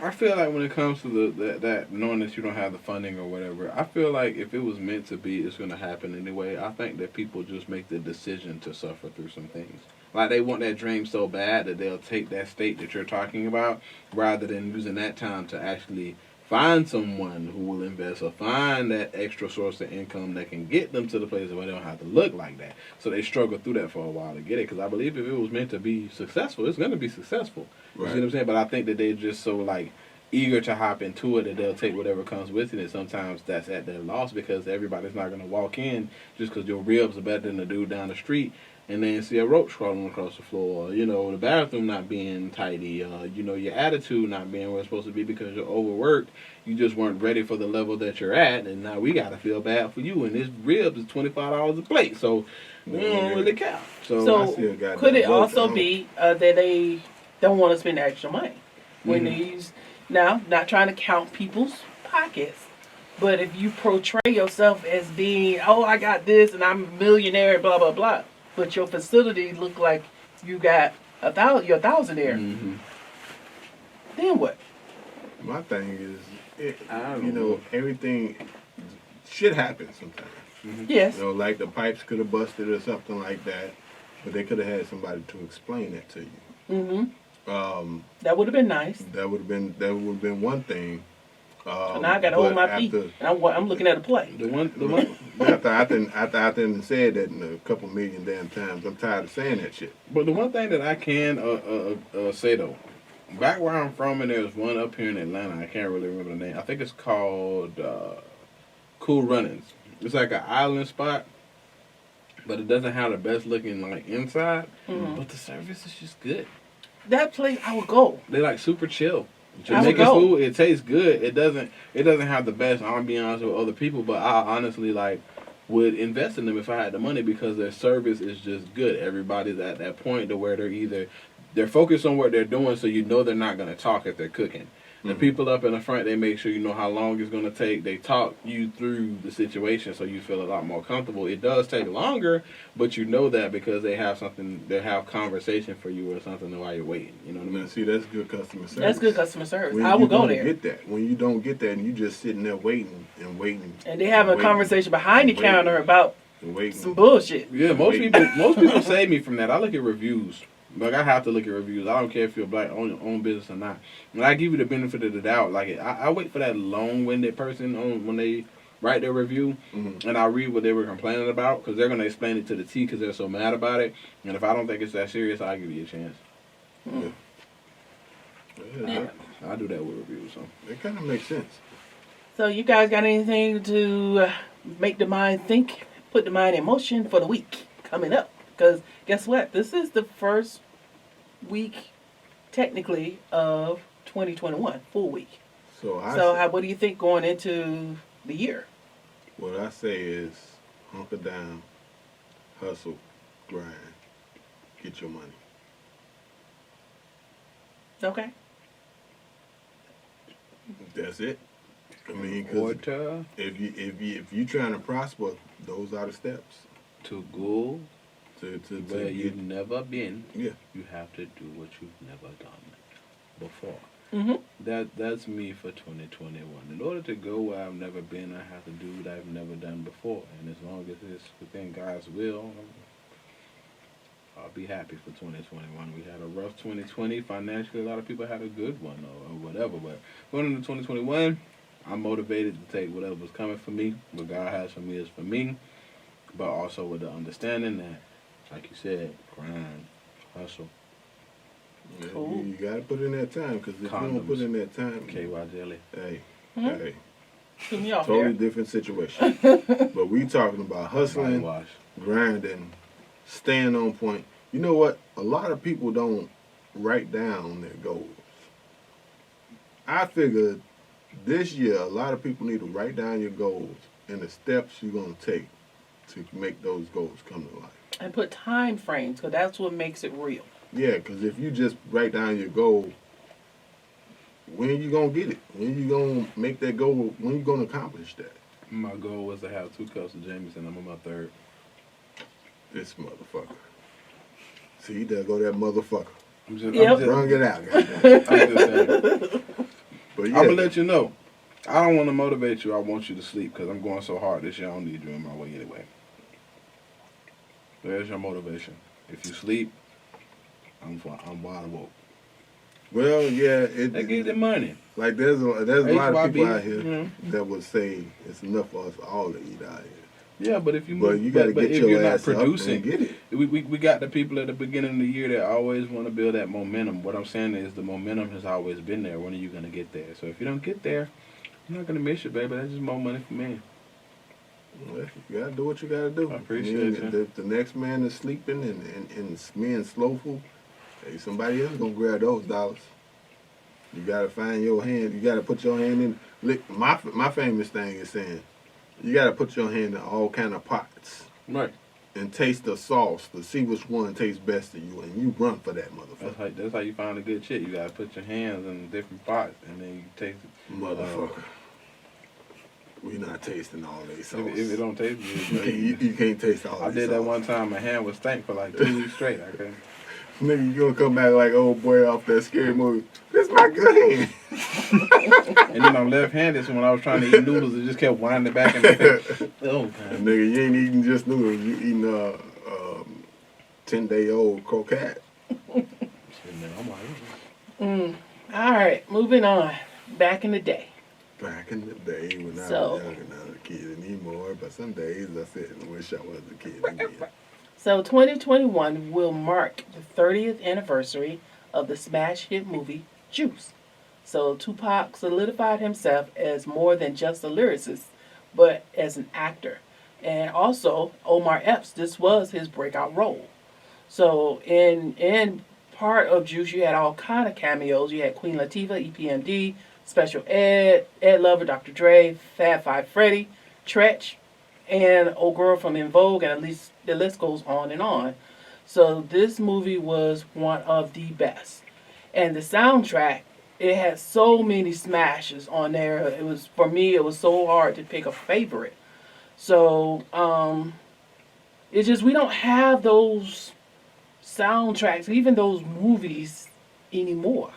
[SPEAKER 4] I feel like when it comes to that knowing that you don't have the funding or whatever, I feel like if it was meant to be, it's gonna happen anyway. I think that people just make the decision to suffer through some things. Like they want that dream so bad that they'll take that state that you're talking about rather than using that time to actually find someone who will invest or find that extra source of income that can get them to the place where they don't have to look like that. So they struggle through that for a while to get it. Because I believe if it was meant to be successful, it's going to be successful. You see what I'm saying? But I think that they're just so eager to hop into it that they'll take whatever comes with it. And sometimes that's at their loss because everybody's not going to walk in just because your ribs are better than the dude down the street and then see a roach crawling across the floor, the bathroom not being tidy, your attitude not being where it's supposed to be because you're overworked. You just weren't ready for the level that you're at, and now we got to feel bad for you. And this ribs is $25 a plate, so we don't really count.
[SPEAKER 3] So
[SPEAKER 2] I still got
[SPEAKER 3] could
[SPEAKER 2] that
[SPEAKER 3] it
[SPEAKER 2] work
[SPEAKER 3] also
[SPEAKER 2] on.
[SPEAKER 3] be that they don't want to spend extra money when these now not trying to count people's pockets, but if you portray yourself as being, oh, I got this and I'm a millionaire, blah blah blah, but your facility look like you got you're a thousandaire, then what?
[SPEAKER 2] My thing is,
[SPEAKER 4] I don't know.
[SPEAKER 2] everything, shit happens sometimes.
[SPEAKER 3] Yes,
[SPEAKER 2] Like the pipes could have busted or something like that, but they could have had somebody to explain that to you.
[SPEAKER 3] that would have been nice.
[SPEAKER 2] That would have been one thing.
[SPEAKER 3] So now I got to hold my feet, and I'm looking at a play.
[SPEAKER 4] The one.
[SPEAKER 2] After I done said that a couple million damn times, I'm tired of saying that shit.
[SPEAKER 4] But the one thing that I can say though, back where I'm from, and there's one up here in Atlanta. I can't really remember the name. I think it's called Cool Runnings. It's like an island spot, but it doesn't have the best looking inside. But the service is just good.
[SPEAKER 3] That place, I would go.
[SPEAKER 4] They super chill.
[SPEAKER 3] I would
[SPEAKER 4] Jamaican
[SPEAKER 3] go.
[SPEAKER 4] food, it tastes good. It doesn't have the best ambiance with other people, but I honestly would invest in them if I had the money because their service is just good. Everybody's at that point to where they're focused on what they're doing, so they're not gonna talk if they're cooking. The people up in the front, they make sure you know how long it's going to take. They talk you through the situation so you feel a lot more comfortable. It does take longer, but you know that because they have conversation for you or something while you're waiting. You know what I mean?
[SPEAKER 2] See, that's good customer service.
[SPEAKER 3] That's good customer service.
[SPEAKER 2] When
[SPEAKER 3] I would go there.
[SPEAKER 2] Get that. When you don't get that and you just sitting there waiting and waiting.
[SPEAKER 3] And they have a conversation behind the counter about some bullshit.
[SPEAKER 4] Yeah, most people save me from that. I look at reviews. I have to look at reviews. I don't care if you're black, own your own business or not. When I give you the benefit of the doubt, I wait for that long-winded person when they write their review, and I read what they were complaining about because they're going to explain it to the T because they're so mad about it. And if I don't think it's that serious, I'll give you a chance.
[SPEAKER 2] Yeah.
[SPEAKER 4] I do that with reviews. So
[SPEAKER 2] It kind of makes sense.
[SPEAKER 3] So you guys got anything to make the mind think, put the mind in motion for the week coming up? Because guess what? This is the first week, technically, of 2021, full week.
[SPEAKER 2] So
[SPEAKER 3] what do you think going into the year?
[SPEAKER 2] What I say is hunker down, hustle, grind, get your money.
[SPEAKER 3] Okay.
[SPEAKER 2] That's it. I mean, 'cause
[SPEAKER 4] Water
[SPEAKER 2] if you trying to prosper, those are the steps.
[SPEAKER 4] to go
[SPEAKER 2] To
[SPEAKER 4] where
[SPEAKER 2] get,
[SPEAKER 4] you've never been,
[SPEAKER 2] yeah.
[SPEAKER 4] you have to do what you've never done before.
[SPEAKER 3] Mm-hmm.
[SPEAKER 4] That's me for 2021. In order to go where I've never been, I have to do what I've never done before. And as long as it's within God's will, I'll be happy for 2021. We had a rough 2020 financially. A lot of people had a good one or whatever. But going into 2021, I'm motivated to take whatever's coming for me. What God has for me is for me. But also with the understanding that, like you said, grind, hustle.
[SPEAKER 2] Yeah,
[SPEAKER 3] Cool.
[SPEAKER 2] you got to put in that time, because if you don't put in that time,
[SPEAKER 4] KY jelly.
[SPEAKER 2] hey,
[SPEAKER 3] Hmm?
[SPEAKER 2] hey,
[SPEAKER 3] Took me off
[SPEAKER 2] totally
[SPEAKER 3] there.
[SPEAKER 2] different situation. But we talking about
[SPEAKER 4] Body
[SPEAKER 2] hustling,
[SPEAKER 4] wash.
[SPEAKER 2] grinding, staying on point. You know what? A lot of people don't write down their goals. I figured this year a lot of people need to write down your goals and the steps you're going to take to make those goals come to life.
[SPEAKER 3] And put time frames, because that's what makes it real.
[SPEAKER 2] Yeah, because if you just write down your goal, when you going to get it? When you going to make that goal? When you going to accomplish that?
[SPEAKER 4] My goal was to have 2 cups of Jameson. I'm on my 3rd.
[SPEAKER 2] This motherfucker. See, there go that motherfucker.
[SPEAKER 4] I'm just,
[SPEAKER 3] Yep.
[SPEAKER 2] Brung it out, goddamn.
[SPEAKER 4] I'm just saying.
[SPEAKER 2] But yeah,
[SPEAKER 4] I'm gonna let you know. I don't want to motivate you. I want you to sleep because I'm going so hard this year. I don't need you in my way anyway. There's your motivation. If you sleep, I'm wide awoke.
[SPEAKER 2] well, yeah,
[SPEAKER 4] That gives them money.
[SPEAKER 2] like there's a lot of people
[SPEAKER 4] HYB,
[SPEAKER 2] out here
[SPEAKER 4] you know.
[SPEAKER 2] that would say it's enough for us all to eat out here.
[SPEAKER 4] Yeah, but if you
[SPEAKER 2] But you got to get
[SPEAKER 4] if
[SPEAKER 2] your
[SPEAKER 4] you're not
[SPEAKER 2] ass up
[SPEAKER 4] producing,
[SPEAKER 2] and get it.
[SPEAKER 4] we got the people at the beginning of the year that always want to build that momentum. What I'm saying is the momentum has always been there. When are you gonna get there? So if you don't get there, you're not gonna miss it, baby. That's just more money for me.
[SPEAKER 2] Well, you got to do what you got to do.
[SPEAKER 4] I appreciate
[SPEAKER 2] you. The next man is sleeping and being slowful. Hey, somebody else gonna grab those dollars. You gotta find your hand. You gotta put your hand in. Look, my famous thing is saying, you gotta put your hand in all kind of pots
[SPEAKER 4] Right.
[SPEAKER 2] and taste the sauce to see which one tastes best to you, and you run for that motherfucker.
[SPEAKER 4] That's how you find a good chick. You gotta put your hands in different pots and then you taste it.
[SPEAKER 2] Motherfucker. We not tasting all these sauce.
[SPEAKER 4] If it don't taste good,
[SPEAKER 2] you can't taste all
[SPEAKER 4] I
[SPEAKER 2] these
[SPEAKER 4] did that
[SPEAKER 2] sauce.
[SPEAKER 4] one time. My hand was stank for like 2 weeks straight. I couldn't.
[SPEAKER 2] Nigga, you gonna come back like old boy off that scary movie. This my good hand.
[SPEAKER 4] And then I'm left-handed, so when I was trying to eat noodles, it just kept winding back in my face. Oh, God.
[SPEAKER 2] Nigga, you ain't eating just noodles. You eating 10-day-old croquette.
[SPEAKER 4] Shit, man, I'm like,
[SPEAKER 3] All right, moving on. Back in the day.
[SPEAKER 2] Back in the day when I
[SPEAKER 3] So-
[SPEAKER 2] was young and not a kid anymore, but some days I said I wish I was a kid again.
[SPEAKER 3] So 2021 will mark the 30th anniversary of the smash hit movie Juice. So Tupac solidified himself as more than just a lyricist, but as an actor. And also Omar Epps, this was his breakout role. So in part of Juice, you had all kind of cameos. You had Queen Latifah, EPMD, Special Ed, Ed Lover, Dr. Dre, Fab Five Freddy, Tretch, and old girl from In Vogue, and at least the list goes on and on. So this movie was one of the best. And the soundtrack, it had so many smashes on there. It was, for me, it was so hard to pick a favorite. So it's just, we don't have those soundtracks, even those movies anymore.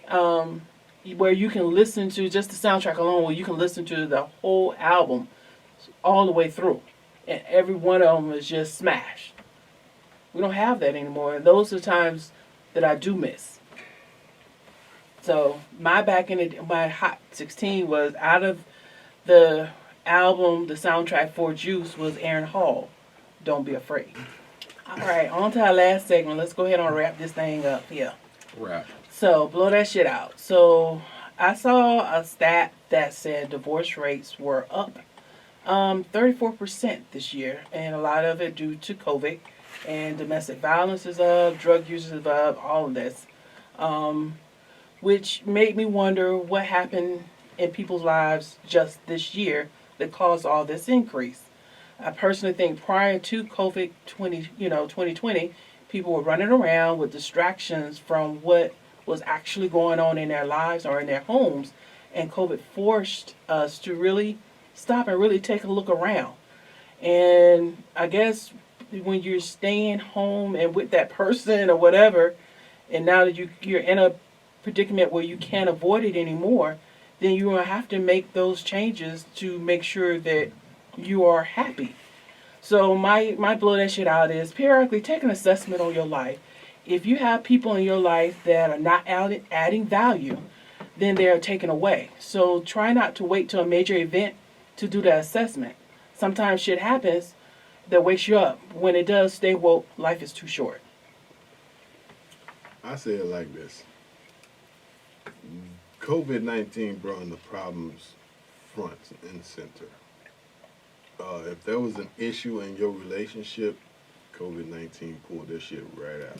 [SPEAKER 3] Where you can listen to just the soundtrack alone, where you can listen to the whole album all the way through, and every one of them is just smashed. We don't have that anymore, and those are times that I do miss. So my Hot 16 was out of the album. The soundtrack for Juice was Aaron Hall, Don't Be Afraid. All right, on to our last segment. Let's go ahead and wrap this thing up here.
[SPEAKER 4] rap.
[SPEAKER 3] So, blow that shit out. So, I saw a stat that said divorce rates were up 34% this year, and a lot of it due to COVID, and domestic violence is up, drug use is up, all of this, which made me wonder what happened in people's lives just this year that caused all this increase. I personally think prior to COVID 2020, people were running around with distractions from what was actually going on in their lives or in their homes, and COVID forced us to really stop and really take a look around. And I guess when you're staying home and with that person or whatever, and now that you're in a predicament where you can't avoid it anymore, then you're going to have to make those changes to make sure that you are happy. So my blow that shit out is periodically take an assessment on your life. If you have people in your life that are not adding value, then they're taken away. So try not to wait till a major event to do that assessment. Sometimes shit happens that wakes you up. When it does, stay woke. Life is too short.
[SPEAKER 2] I say it like this. COVID-19 brought in the problems front and center. If there was an issue in your relationship, COVID-19 pulled this shit right out.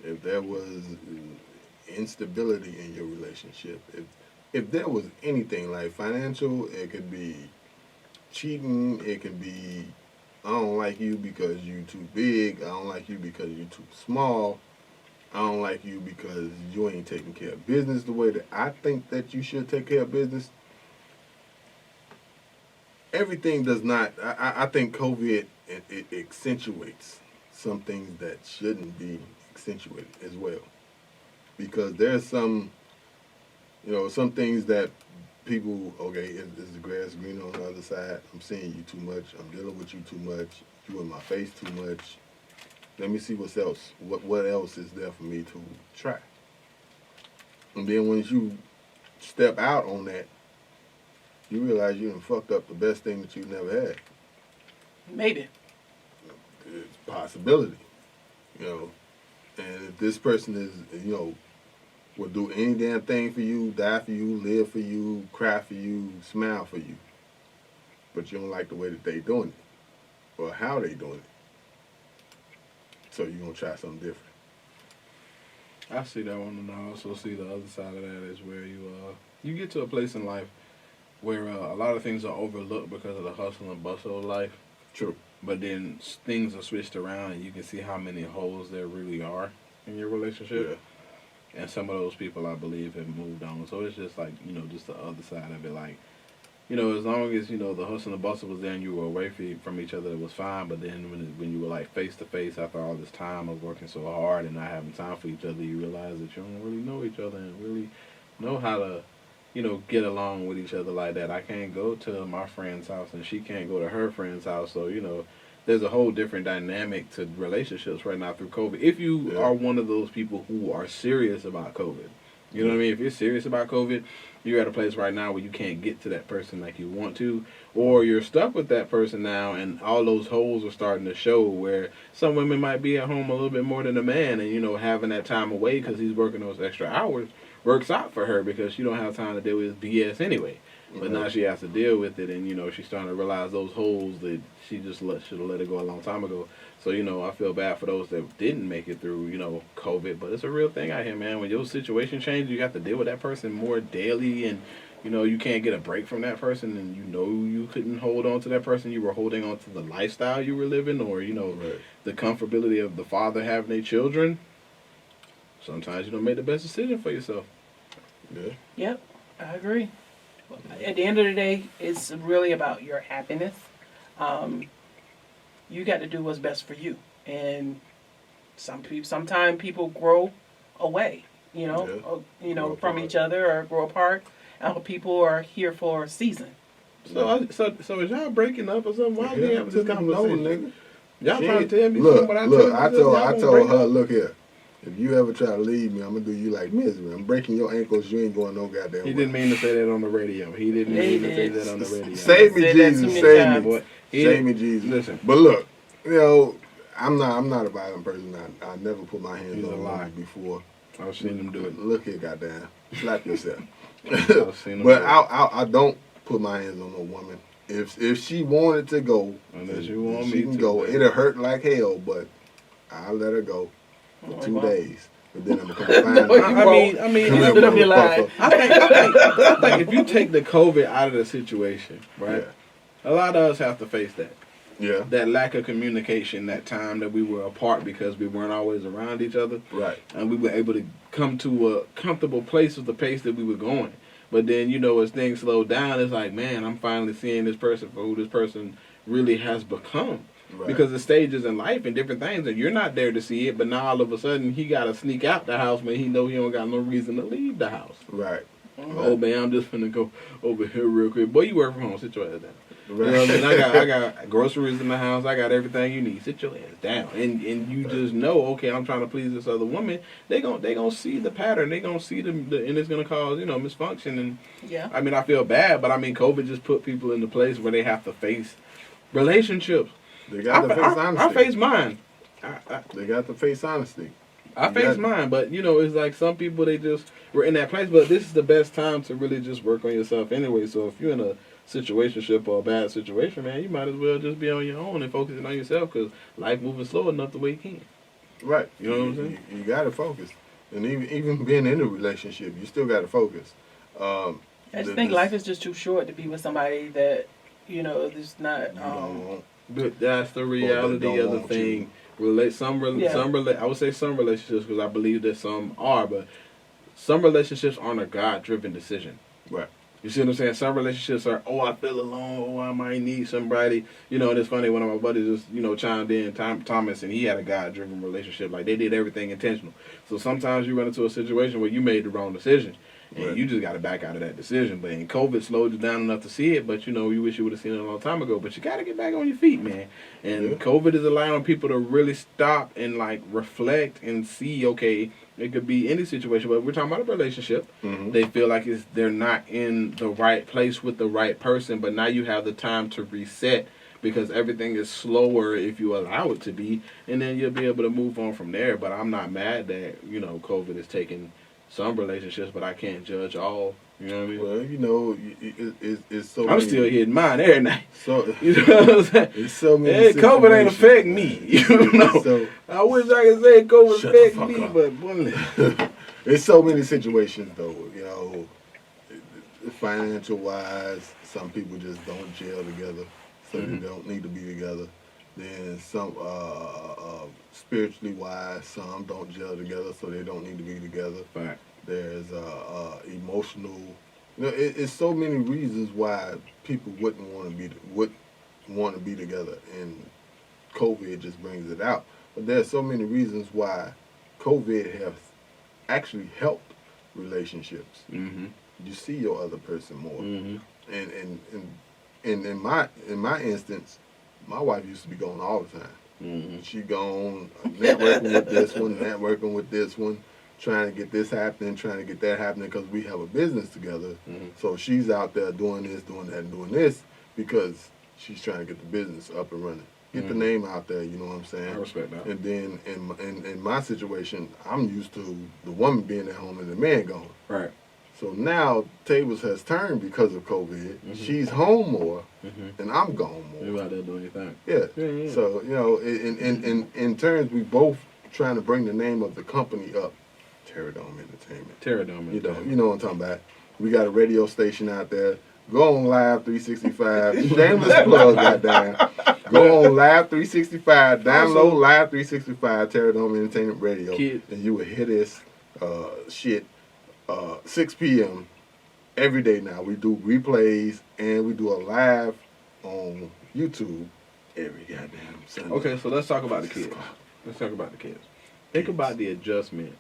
[SPEAKER 2] If there was instability in your relationship, if there was anything like financial, it could be cheating, it could be I don't like you because you too big, I don't like you because you too small, I don't like you because you ain't taking care of business the way that I think that you should take care of business. Everything does not, I think COVID, it accentuates some things that shouldn't be accentuated as well. Because there's some, some things that people, okay, is the grass green on the other side? I'm seeing you too much. I'm dealing with you too much. You in my face too much. Let me see what's else. What else is there for me to try? And then once you step out on that, you realize you done fucked up the best thing that you never had.
[SPEAKER 3] Maybe.
[SPEAKER 2] It's a possibility, And if this person is, will do any damn thing for you, die for you, live for you, cry for you, smile for you, but you don't like the way that they doing it or how they doing it. So you're going to try something different.
[SPEAKER 4] I see that one, and I also see the other side of that is where you get to a place in life where a lot of things are overlooked because of the hustle and bustle of life.
[SPEAKER 2] True.
[SPEAKER 4] But then things are switched around, and you can see how many holes there really are in your relationship. Yeah. And some of those people, I believe, have moved on. So it's just like, just the other side of it. Like, as long as, the hustle and bustle was there and you were away from each other, it was fine. But then when you were, like, face-to-face after all this time of working so hard and not having time for each other, you realize that you don't really know each other and really know how to, get along with each other like that. I can't go to my friend's house and she can't go to her friend's house. So, there's a whole different dynamic to relationships right now through COVID. If you are one of those people who are serious about COVID, you know what I mean? If you're serious about COVID, you're at a place right now where you can't get to that person like you want to, or you're stuck with that person now and all those holes are starting to show where some women might be at home a little bit more than a man and, having that time away because he's working those extra hours works out for her because she don't have time to deal with BS anyway. But now she has to deal with it, and, she's starting to realize those holes that she just should have let it go a long time ago. So, I feel bad for those that didn't make it through, COVID. But it's a real thing out here, man. When your situation changes, you have to deal with that person more daily, and, you can't get a break from that person, and you couldn't hold on to that person. You were holding on to the lifestyle you were living or, the comfortability of the father having their children. Sometimes you don't make the best decision for yourself.
[SPEAKER 2] Yeah.
[SPEAKER 3] Yep, I agree. At the end of the day, it's really about your happiness. You got to do what's best for you, and sometimes people grow away, from each other or grow apart. And people are here for a season.
[SPEAKER 4] So is y'all breaking up or something? Why are we having this conversation?
[SPEAKER 2] Nigga.
[SPEAKER 4] Y'all trying to tell me
[SPEAKER 2] look,
[SPEAKER 4] something?
[SPEAKER 2] I told her, look here. If you ever try to leave me, I'm going to do you like misery. I'm breaking your ankles. You ain't going no goddamn way.
[SPEAKER 4] He didn't mean to say that on the radio. He didn't mean to say that on the radio.
[SPEAKER 2] Save me, Jesus. Save me.
[SPEAKER 4] Boy,
[SPEAKER 2] Save me, Jesus.
[SPEAKER 4] Listen.
[SPEAKER 2] But look, I'm not a violent person. I never put my hands on a woman before.
[SPEAKER 4] I've seen him do it.
[SPEAKER 2] Look here, goddamn. Slap yourself.
[SPEAKER 4] I've seen him
[SPEAKER 2] but
[SPEAKER 4] do it.
[SPEAKER 2] I don't put my hands on no woman. If she wanted to go,
[SPEAKER 4] unless you want
[SPEAKER 2] she
[SPEAKER 4] me
[SPEAKER 2] can
[SPEAKER 4] to,
[SPEAKER 2] go.
[SPEAKER 4] man.
[SPEAKER 2] It'll hurt like hell, but I'll let her go for 2 days. But then I'm gonna come find her.
[SPEAKER 4] I mean,
[SPEAKER 2] Come here, motherfucker.
[SPEAKER 4] I think if you take the COVID out of the situation, right?
[SPEAKER 2] Yeah.
[SPEAKER 4] A lot of us have to face that.
[SPEAKER 2] Yeah.
[SPEAKER 4] That lack of communication, that time that we were apart because we weren't always around each other.
[SPEAKER 2] Right.
[SPEAKER 4] And we were able to come to a comfortable place with the pace that we were going. But then, as things slow down, it's like, man, I'm finally seeing this person for who this person really has become.
[SPEAKER 2] Right.
[SPEAKER 4] because the stages in life and different things, and you're not there to see it. But now all of a sudden he got to sneak out the house when he know he don't got no reason to leave the house.
[SPEAKER 2] Right.
[SPEAKER 4] Oh man, I'm just gonna go over here real quick. Boy, you work from home. Sit your ass down.
[SPEAKER 2] Right.
[SPEAKER 4] You know what I mean? I got groceries in the house. I got everything you need. Sit your ass down. And you just know, okay, I'm trying to please this other woman. They gonna see the pattern. They gonna see the and it's gonna cause misfunction. And
[SPEAKER 3] Yeah.
[SPEAKER 4] I mean, I feel bad, but I mean, COVID just put people in the place where they have to face relationships.
[SPEAKER 2] They got to face honesty.
[SPEAKER 4] I face mine.
[SPEAKER 2] They got to face honesty.
[SPEAKER 4] I face mine, but it's like some people, they just were in that place. But this is the best time to really just work on yourself anyway. So if you're in a situationship or a bad situation, man, you might as well just be on your own and focusing on yourself, because life moving slow enough the way you can.
[SPEAKER 2] Right.
[SPEAKER 4] You know what I'm saying?
[SPEAKER 2] You got to focus. And even being in a relationship, you still got to focus.
[SPEAKER 3] I just think life is just too short to be with somebody that, there's not.
[SPEAKER 2] You don't want.
[SPEAKER 4] But that's the reality of the thing. I would say some relationships, because I believe that some are, but some relationships aren't a God-driven decision.
[SPEAKER 2] Right.
[SPEAKER 4] You see what I'm saying? Some relationships are, I feel alone, I might need somebody. And it's funny, one of my buddies just, chimed in, Thomas, and he had a God-driven relationship. Like, they did everything intentional. So sometimes you run into a situation where you made the wrong decision, and you just got to back out of that decision. But COVID slowed you down enough to see it, but, you wish you would have seen it a long time ago. But you got to get back on your feet, man. And COVID is allowing people to really stop and, reflect and see, okay, it could be any situation, but we're talking about a relationship.
[SPEAKER 2] Mm-hmm.
[SPEAKER 4] They feel like they're not in the right place with the right person, but now you have the time to reset, because everything is slower if you allow it to be, and then you'll be able to move on from there. But I'm not mad that, COVID is taking some relationships, but I can't judge all. You know what I mean?
[SPEAKER 2] Well, it's so.
[SPEAKER 4] I'm still hitting mine every night.
[SPEAKER 2] So
[SPEAKER 4] you know what I'm saying?
[SPEAKER 2] It's so many.
[SPEAKER 4] COVID ain't affect me.
[SPEAKER 2] So,
[SPEAKER 4] I wish I could say COVID affect me, but boy,
[SPEAKER 2] there's so many situations though. Financial wise, some people just don't gel together, so they don't need to be together. Then some spiritually wise, some don't gel together, so they don't need to be together.
[SPEAKER 4] Right.
[SPEAKER 2] There's emotional. It's so many reasons why people wouldn't want to be together, and COVID just brings it out. But there's so many reasons why COVID has actually helped relationships.
[SPEAKER 4] Mm-hmm.
[SPEAKER 2] You see your other person more,
[SPEAKER 4] Mm-hmm.
[SPEAKER 2] and in my instance, my wife used to be gone all the time.
[SPEAKER 4] Mm-hmm.
[SPEAKER 2] She gone networking with this one, networking with this one, trying to get this happening, trying to get that happening, because we have a business together.
[SPEAKER 4] Mm-hmm.
[SPEAKER 2] So she's out there doing this, doing that, and doing this, because she's trying to get the business up and running. Get the name out there, you know what I'm saying?
[SPEAKER 4] I respect that.
[SPEAKER 2] And then in my situation, I'm used to the woman being at home and the man gone.
[SPEAKER 4] Right.
[SPEAKER 2] So now tables has turned because of COVID.
[SPEAKER 4] Mm-hmm.
[SPEAKER 2] She's home more,
[SPEAKER 4] Mm-hmm.
[SPEAKER 2] and I'm gone more.
[SPEAKER 4] You out there doing your thing.
[SPEAKER 2] Yeah.
[SPEAKER 4] Yeah.
[SPEAKER 2] So in turns, we both trying to bring the name of the company up. Terradome Entertainment.
[SPEAKER 4] Terradome.
[SPEAKER 2] You know what I'm talking about. We got a radio station out there. Go on Live 365. Shameless plug, goddamn. Go on Live 365. Download Live 365 Terradome Entertainment Radio, and you will hear this shit 6 p.m. every day now. We do replays, and we do a live on YouTube every goddamn Sunday.
[SPEAKER 4] Okay, so let's talk about the kids. Think about the adjustment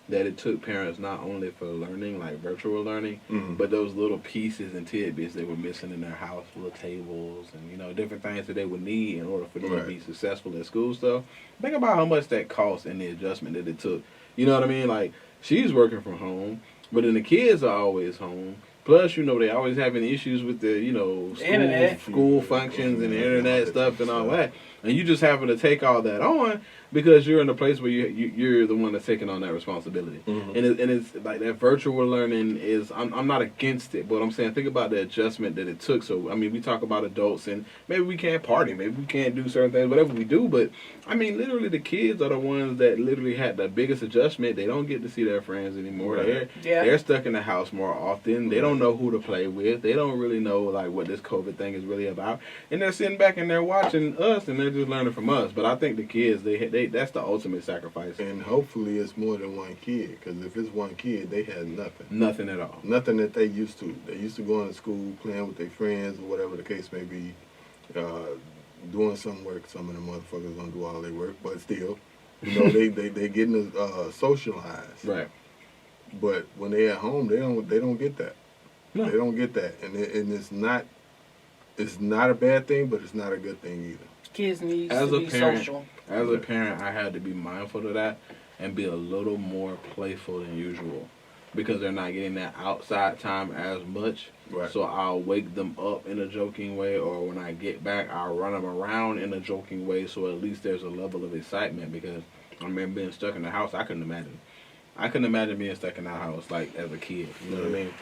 [SPEAKER 4] that it took parents, not only for learning, like virtual learning, but those little pieces and tidbits they were missing in their house, little tables and, different things that they would need in order for them to be successful at school stuff. Think about how much that cost and the adjustment that it took. You know what I mean? Like, she's working from home, but then the kids are always home. Plus, they always having issues with the, school functions and the internet stuff and all that. And you just having to take all that on because you're in a place where you're the one that's taking on that responsibility.
[SPEAKER 2] Mm-hmm.
[SPEAKER 4] And it's like that virtual learning is, I'm not against it, but I'm saying think about the adjustment that it took. So, I mean, we talk about adults and maybe we can't party, maybe we can't do certain things, whatever we do, but I mean, literally the kids are the ones that literally had the biggest adjustment. They don't get to see their friends anymore.
[SPEAKER 2] Right.
[SPEAKER 4] They're stuck in the house more often. They don't know who to play with. They don't really know like what this COVID thing is really about. And they're sitting back and they're watching us and they're just learning from us. But I think the kids, they that's the ultimate sacrifice.
[SPEAKER 2] And hopefully it's more than one kid, because if it's one kid, they had nothing.
[SPEAKER 4] Nothing at all.
[SPEAKER 2] Nothing that they used to. They used to go to school, playing with their friends or whatever the case may be. doing some work. Some of the motherfuckers don't do all their work, but still, you know, they getting socialized.
[SPEAKER 4] Right.
[SPEAKER 2] But when they at home, they don't get that.
[SPEAKER 4] No.
[SPEAKER 2] They don't get that, and it's not a bad thing, but it's not a good thing either.
[SPEAKER 3] Kids need
[SPEAKER 4] As
[SPEAKER 3] to
[SPEAKER 4] a
[SPEAKER 3] be
[SPEAKER 4] parent,
[SPEAKER 3] social.
[SPEAKER 4] As a parent, I had to be mindful of that and be a little more playful than usual because they're not getting that outside time as much.
[SPEAKER 2] Right.
[SPEAKER 4] So I'll wake them up in a joking way, or when I get back, I'll run them around in a joking way. So at least there's a level of excitement because I remember being stuck in the house. I couldn't imagine. Being stuck in that house like as a kid. You know what I mean?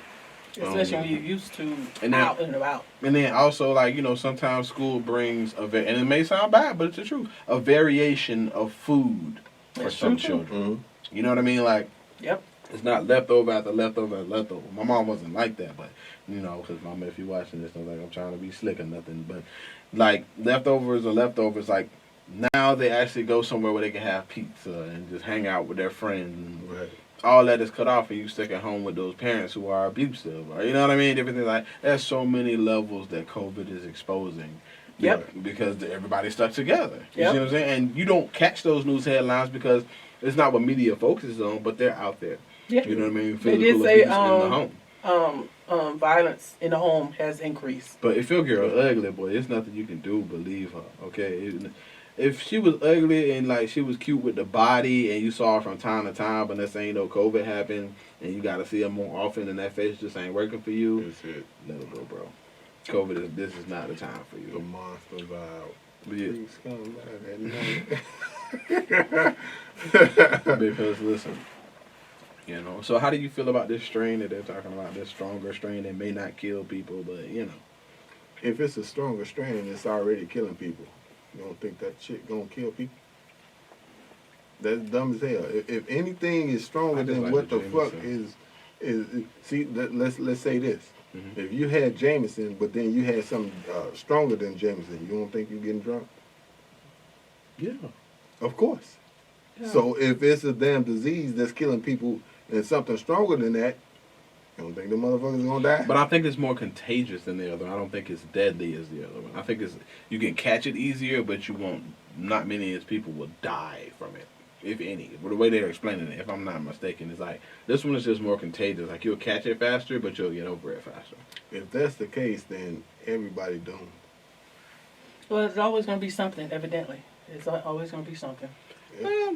[SPEAKER 3] Especially when you're used to
[SPEAKER 4] and
[SPEAKER 3] out and about.
[SPEAKER 4] And then also, like, you know, sometimes school brings and it may sound bad, but it's the truth, a variation of food for
[SPEAKER 3] That's
[SPEAKER 4] some
[SPEAKER 3] true, too.
[SPEAKER 4] children.
[SPEAKER 2] Mm-hmm.
[SPEAKER 4] You know what I mean? Like,
[SPEAKER 3] Yep.
[SPEAKER 4] it's not leftover after leftover after leftover. My mom wasn't like that, but, you know, because Mama, if you're watching this, I'm like, I'm trying to be slick or nothing. But, like, leftovers are leftovers. Like, now they actually go somewhere where they can have pizza and just hang out with their friends.
[SPEAKER 2] Right.
[SPEAKER 4] All that is cut off and you stick at home with those parents who are abusive, or you know what I mean? Different things like there's so many levels that COVID is exposing.
[SPEAKER 3] Yep.
[SPEAKER 4] Because everybody's stuck together. You
[SPEAKER 3] Yep.
[SPEAKER 4] see what I'm saying? And you don't catch those news headlines because it's not what media focuses on, but they're out there.
[SPEAKER 3] Yeah.
[SPEAKER 4] You know what I mean?
[SPEAKER 3] They
[SPEAKER 4] Physical
[SPEAKER 3] did say
[SPEAKER 4] abuse in the home.
[SPEAKER 3] Violence in the home has increased.
[SPEAKER 4] But if your girl ugly, boy, there's nothing you can do but leave her. Okay? If she was ugly and like she was cute with the body and you saw her from time to time, but let's say COVID happened and you got to see her more often and that face just ain't working for you,
[SPEAKER 2] That's it.
[SPEAKER 4] let it go, bro. This is not the time for
[SPEAKER 2] The
[SPEAKER 4] you.
[SPEAKER 2] monsters are out.
[SPEAKER 4] But yeah,
[SPEAKER 2] Please come back at night.
[SPEAKER 4] because listen, you know. So how do you feel about this strain that they're talking about? This stronger strain that may not kill people, but you know.
[SPEAKER 2] If it's a stronger strain, it's already killing people. You don't think that shit gonna kill people? That's dumb as hell. If anything is
[SPEAKER 4] I
[SPEAKER 2] stronger
[SPEAKER 4] just
[SPEAKER 2] than
[SPEAKER 4] like
[SPEAKER 2] what
[SPEAKER 4] the
[SPEAKER 2] the fuck
[SPEAKER 4] Jameson.
[SPEAKER 2] is see, let's say this.
[SPEAKER 4] Mhm.
[SPEAKER 2] If you had Jameson, but then you had something stronger than Jameson, you don't think you're getting drunk?
[SPEAKER 4] Yeah.
[SPEAKER 2] Of course.
[SPEAKER 4] Yeah.
[SPEAKER 2] So if it's a damn disease that's killing people and something stronger than that, you don't think the motherfuckers gonna die?
[SPEAKER 4] But I think it's more contagious than the other one. I don't think it's deadly as the other one. I think you can catch it easier, but you won't. Not many as people will die from it, if any. But the way they're explaining it, if I'm not mistaken, is like this one is just more contagious. Like you'll catch it faster, but you'll get over it faster.
[SPEAKER 2] If that's the case, then everybody doomed.
[SPEAKER 3] Well, it's always going to be something, evidently. It's always going to be something.
[SPEAKER 2] Yeah.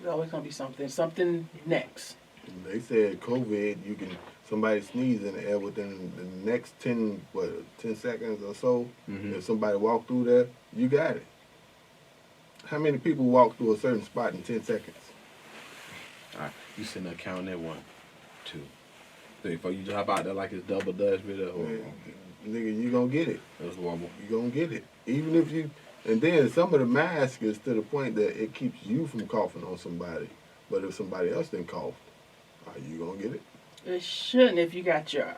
[SPEAKER 3] There's always going to be something. Something next.
[SPEAKER 2] They said COVID, you can somebody sneeze in the air within the next 10 seconds or so.
[SPEAKER 4] Mhm.
[SPEAKER 2] If somebody walk through there, you got it. How many people walk through a certain spot in 10 seconds?
[SPEAKER 4] All right, you sitting there counting at 1, 2, 3, 4. You just hop out there like it's double dutch, bit of horrible.
[SPEAKER 2] Nigga, you gonna get it.
[SPEAKER 4] It was horrible.
[SPEAKER 2] You gonna get it. Even if you, and then some of the masks is to the point that it keeps you from coughing on somebody. But if somebody else didn't cough, are you gonna get it?
[SPEAKER 3] It shouldn't if you got your.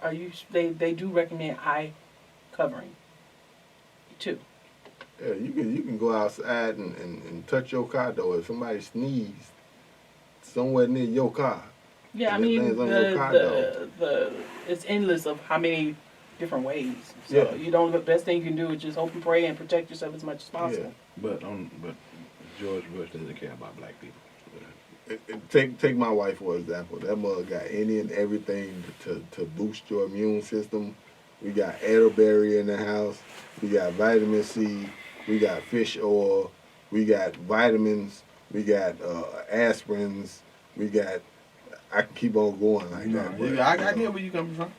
[SPEAKER 3] They do recommend eye covering, too.
[SPEAKER 2] Yeah, you can go outside and touch your car door. If somebody sneezed somewhere near your car,
[SPEAKER 3] Yeah, I
[SPEAKER 2] and it
[SPEAKER 3] mean
[SPEAKER 2] lands on your car door.
[SPEAKER 3] it's endless of how many different ways. So
[SPEAKER 2] Yeah.
[SPEAKER 3] you don't. The best thing you can do is just hope and pray and protect yourself as much as possible.
[SPEAKER 4] But George Bush doesn't care about black people.
[SPEAKER 2] Take my wife for example. That mother got any and everything to boost your immune system. We got elderberry in the house. We got vitamin C. We got fish oil. We got vitamins. We got aspirins. We got. I can keep on going like that. But,
[SPEAKER 4] I get where you coming from.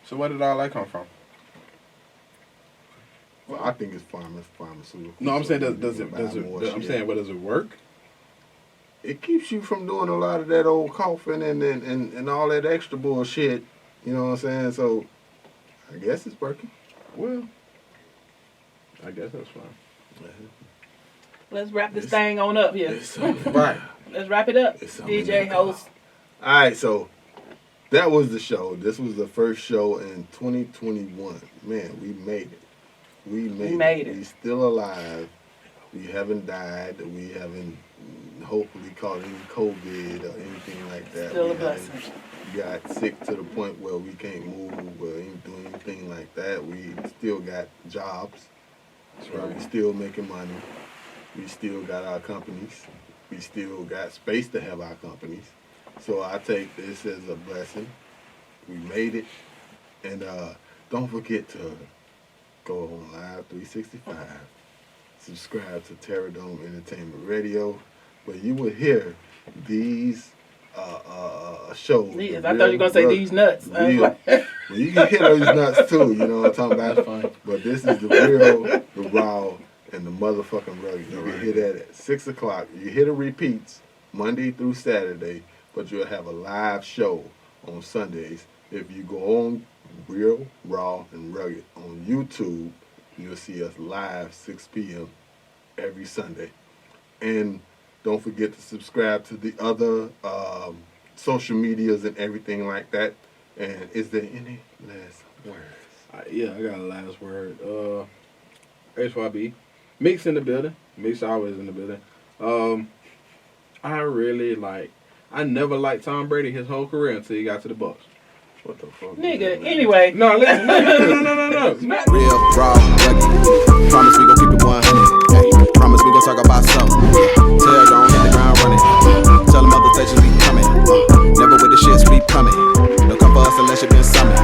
[SPEAKER 4] So where did all that come from?
[SPEAKER 2] Well, I think it's pharmaceutical.
[SPEAKER 4] No, I'm saying
[SPEAKER 2] So
[SPEAKER 4] does
[SPEAKER 2] you
[SPEAKER 4] it
[SPEAKER 2] can buy more
[SPEAKER 4] I'm
[SPEAKER 2] shit.
[SPEAKER 4] saying, what does it work?
[SPEAKER 2] It keeps you from doing a lot of that old coughing and all that extra bullshit. You know what I'm saying? So I guess it's working.
[SPEAKER 4] Well, I guess that's fine.
[SPEAKER 3] Let's wrap this thing on up here.
[SPEAKER 2] Right.
[SPEAKER 3] Let's wrap it up.
[SPEAKER 2] It's something in
[SPEAKER 3] DJ
[SPEAKER 2] the car.
[SPEAKER 3] host.
[SPEAKER 2] All right, so that was the show. This was the first show in 2021. Man, we made it. We made it. We still alive. We haven't died. We haven't hopefully caught any COVID or anything like that.
[SPEAKER 3] Still
[SPEAKER 2] we
[SPEAKER 3] a blessing.
[SPEAKER 2] got sick to the point where we can't move or do anything like that. We still got jobs. Right. We still making money. We still got our companies. We still got space to have our companies. So I take this as a blessing. We made it. And don't forget to go on Live 365. Subscribe to Terradome Entertainment Radio, where you will hear these shows.
[SPEAKER 3] I thought you were going to say these nuts.
[SPEAKER 2] Well, you can hear those nuts too, you know what I'm talking about?
[SPEAKER 4] That's fine.
[SPEAKER 2] But this is the real, the raw, and the motherfucking rugged. You can hear that at 6 o'clock. You hear the repeats Monday through Saturday, but you'll have a live show on Sundays. If you go on Real, Raw, and Rugged on YouTube, you'll see us live 6 p.m. every Sunday. And don't forget to subscribe to the other social medias and everything like that. And is there any last words?
[SPEAKER 4] Yeah, I got a last word. HYB. Meek's in the building. Meek's always in the building. I never liked Tom Brady his whole career until he got to the Bucs.
[SPEAKER 2] What the fuck?
[SPEAKER 3] Nigga, anyway.
[SPEAKER 4] No, listen, no.
[SPEAKER 1] Real, raw, rugged. Promise we gon' keep it 100. Hey, promise we gon' talk about something. Tell don't hit the ground running. Tell them other stations we coming. Never with the shits we coming. No come for us unless you been summoned.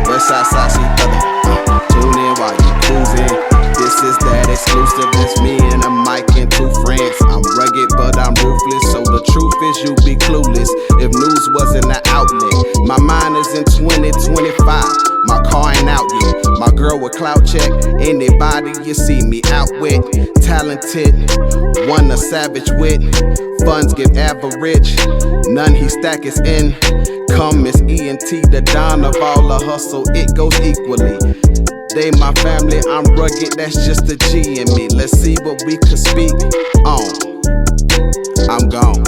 [SPEAKER 1] West side, side, see other. Tune in while you cruising. This is that exclusive. It's me and a mic and 2 friends. I'm rugged, but I'm ruthless. So the truth is you be clueless. If news wasn't an outlet, my mind is in 2025. My car ain't out yet. My girl with clout check. Anybody you see me out with. Talented, one a savage wit. Funds give average. None he stack is in. Come Miss E&T, the Don of all the hustle. It goes equally. They my family, I'm rugged, that's just the G in me. Let's see what we could speak on. I'm gone.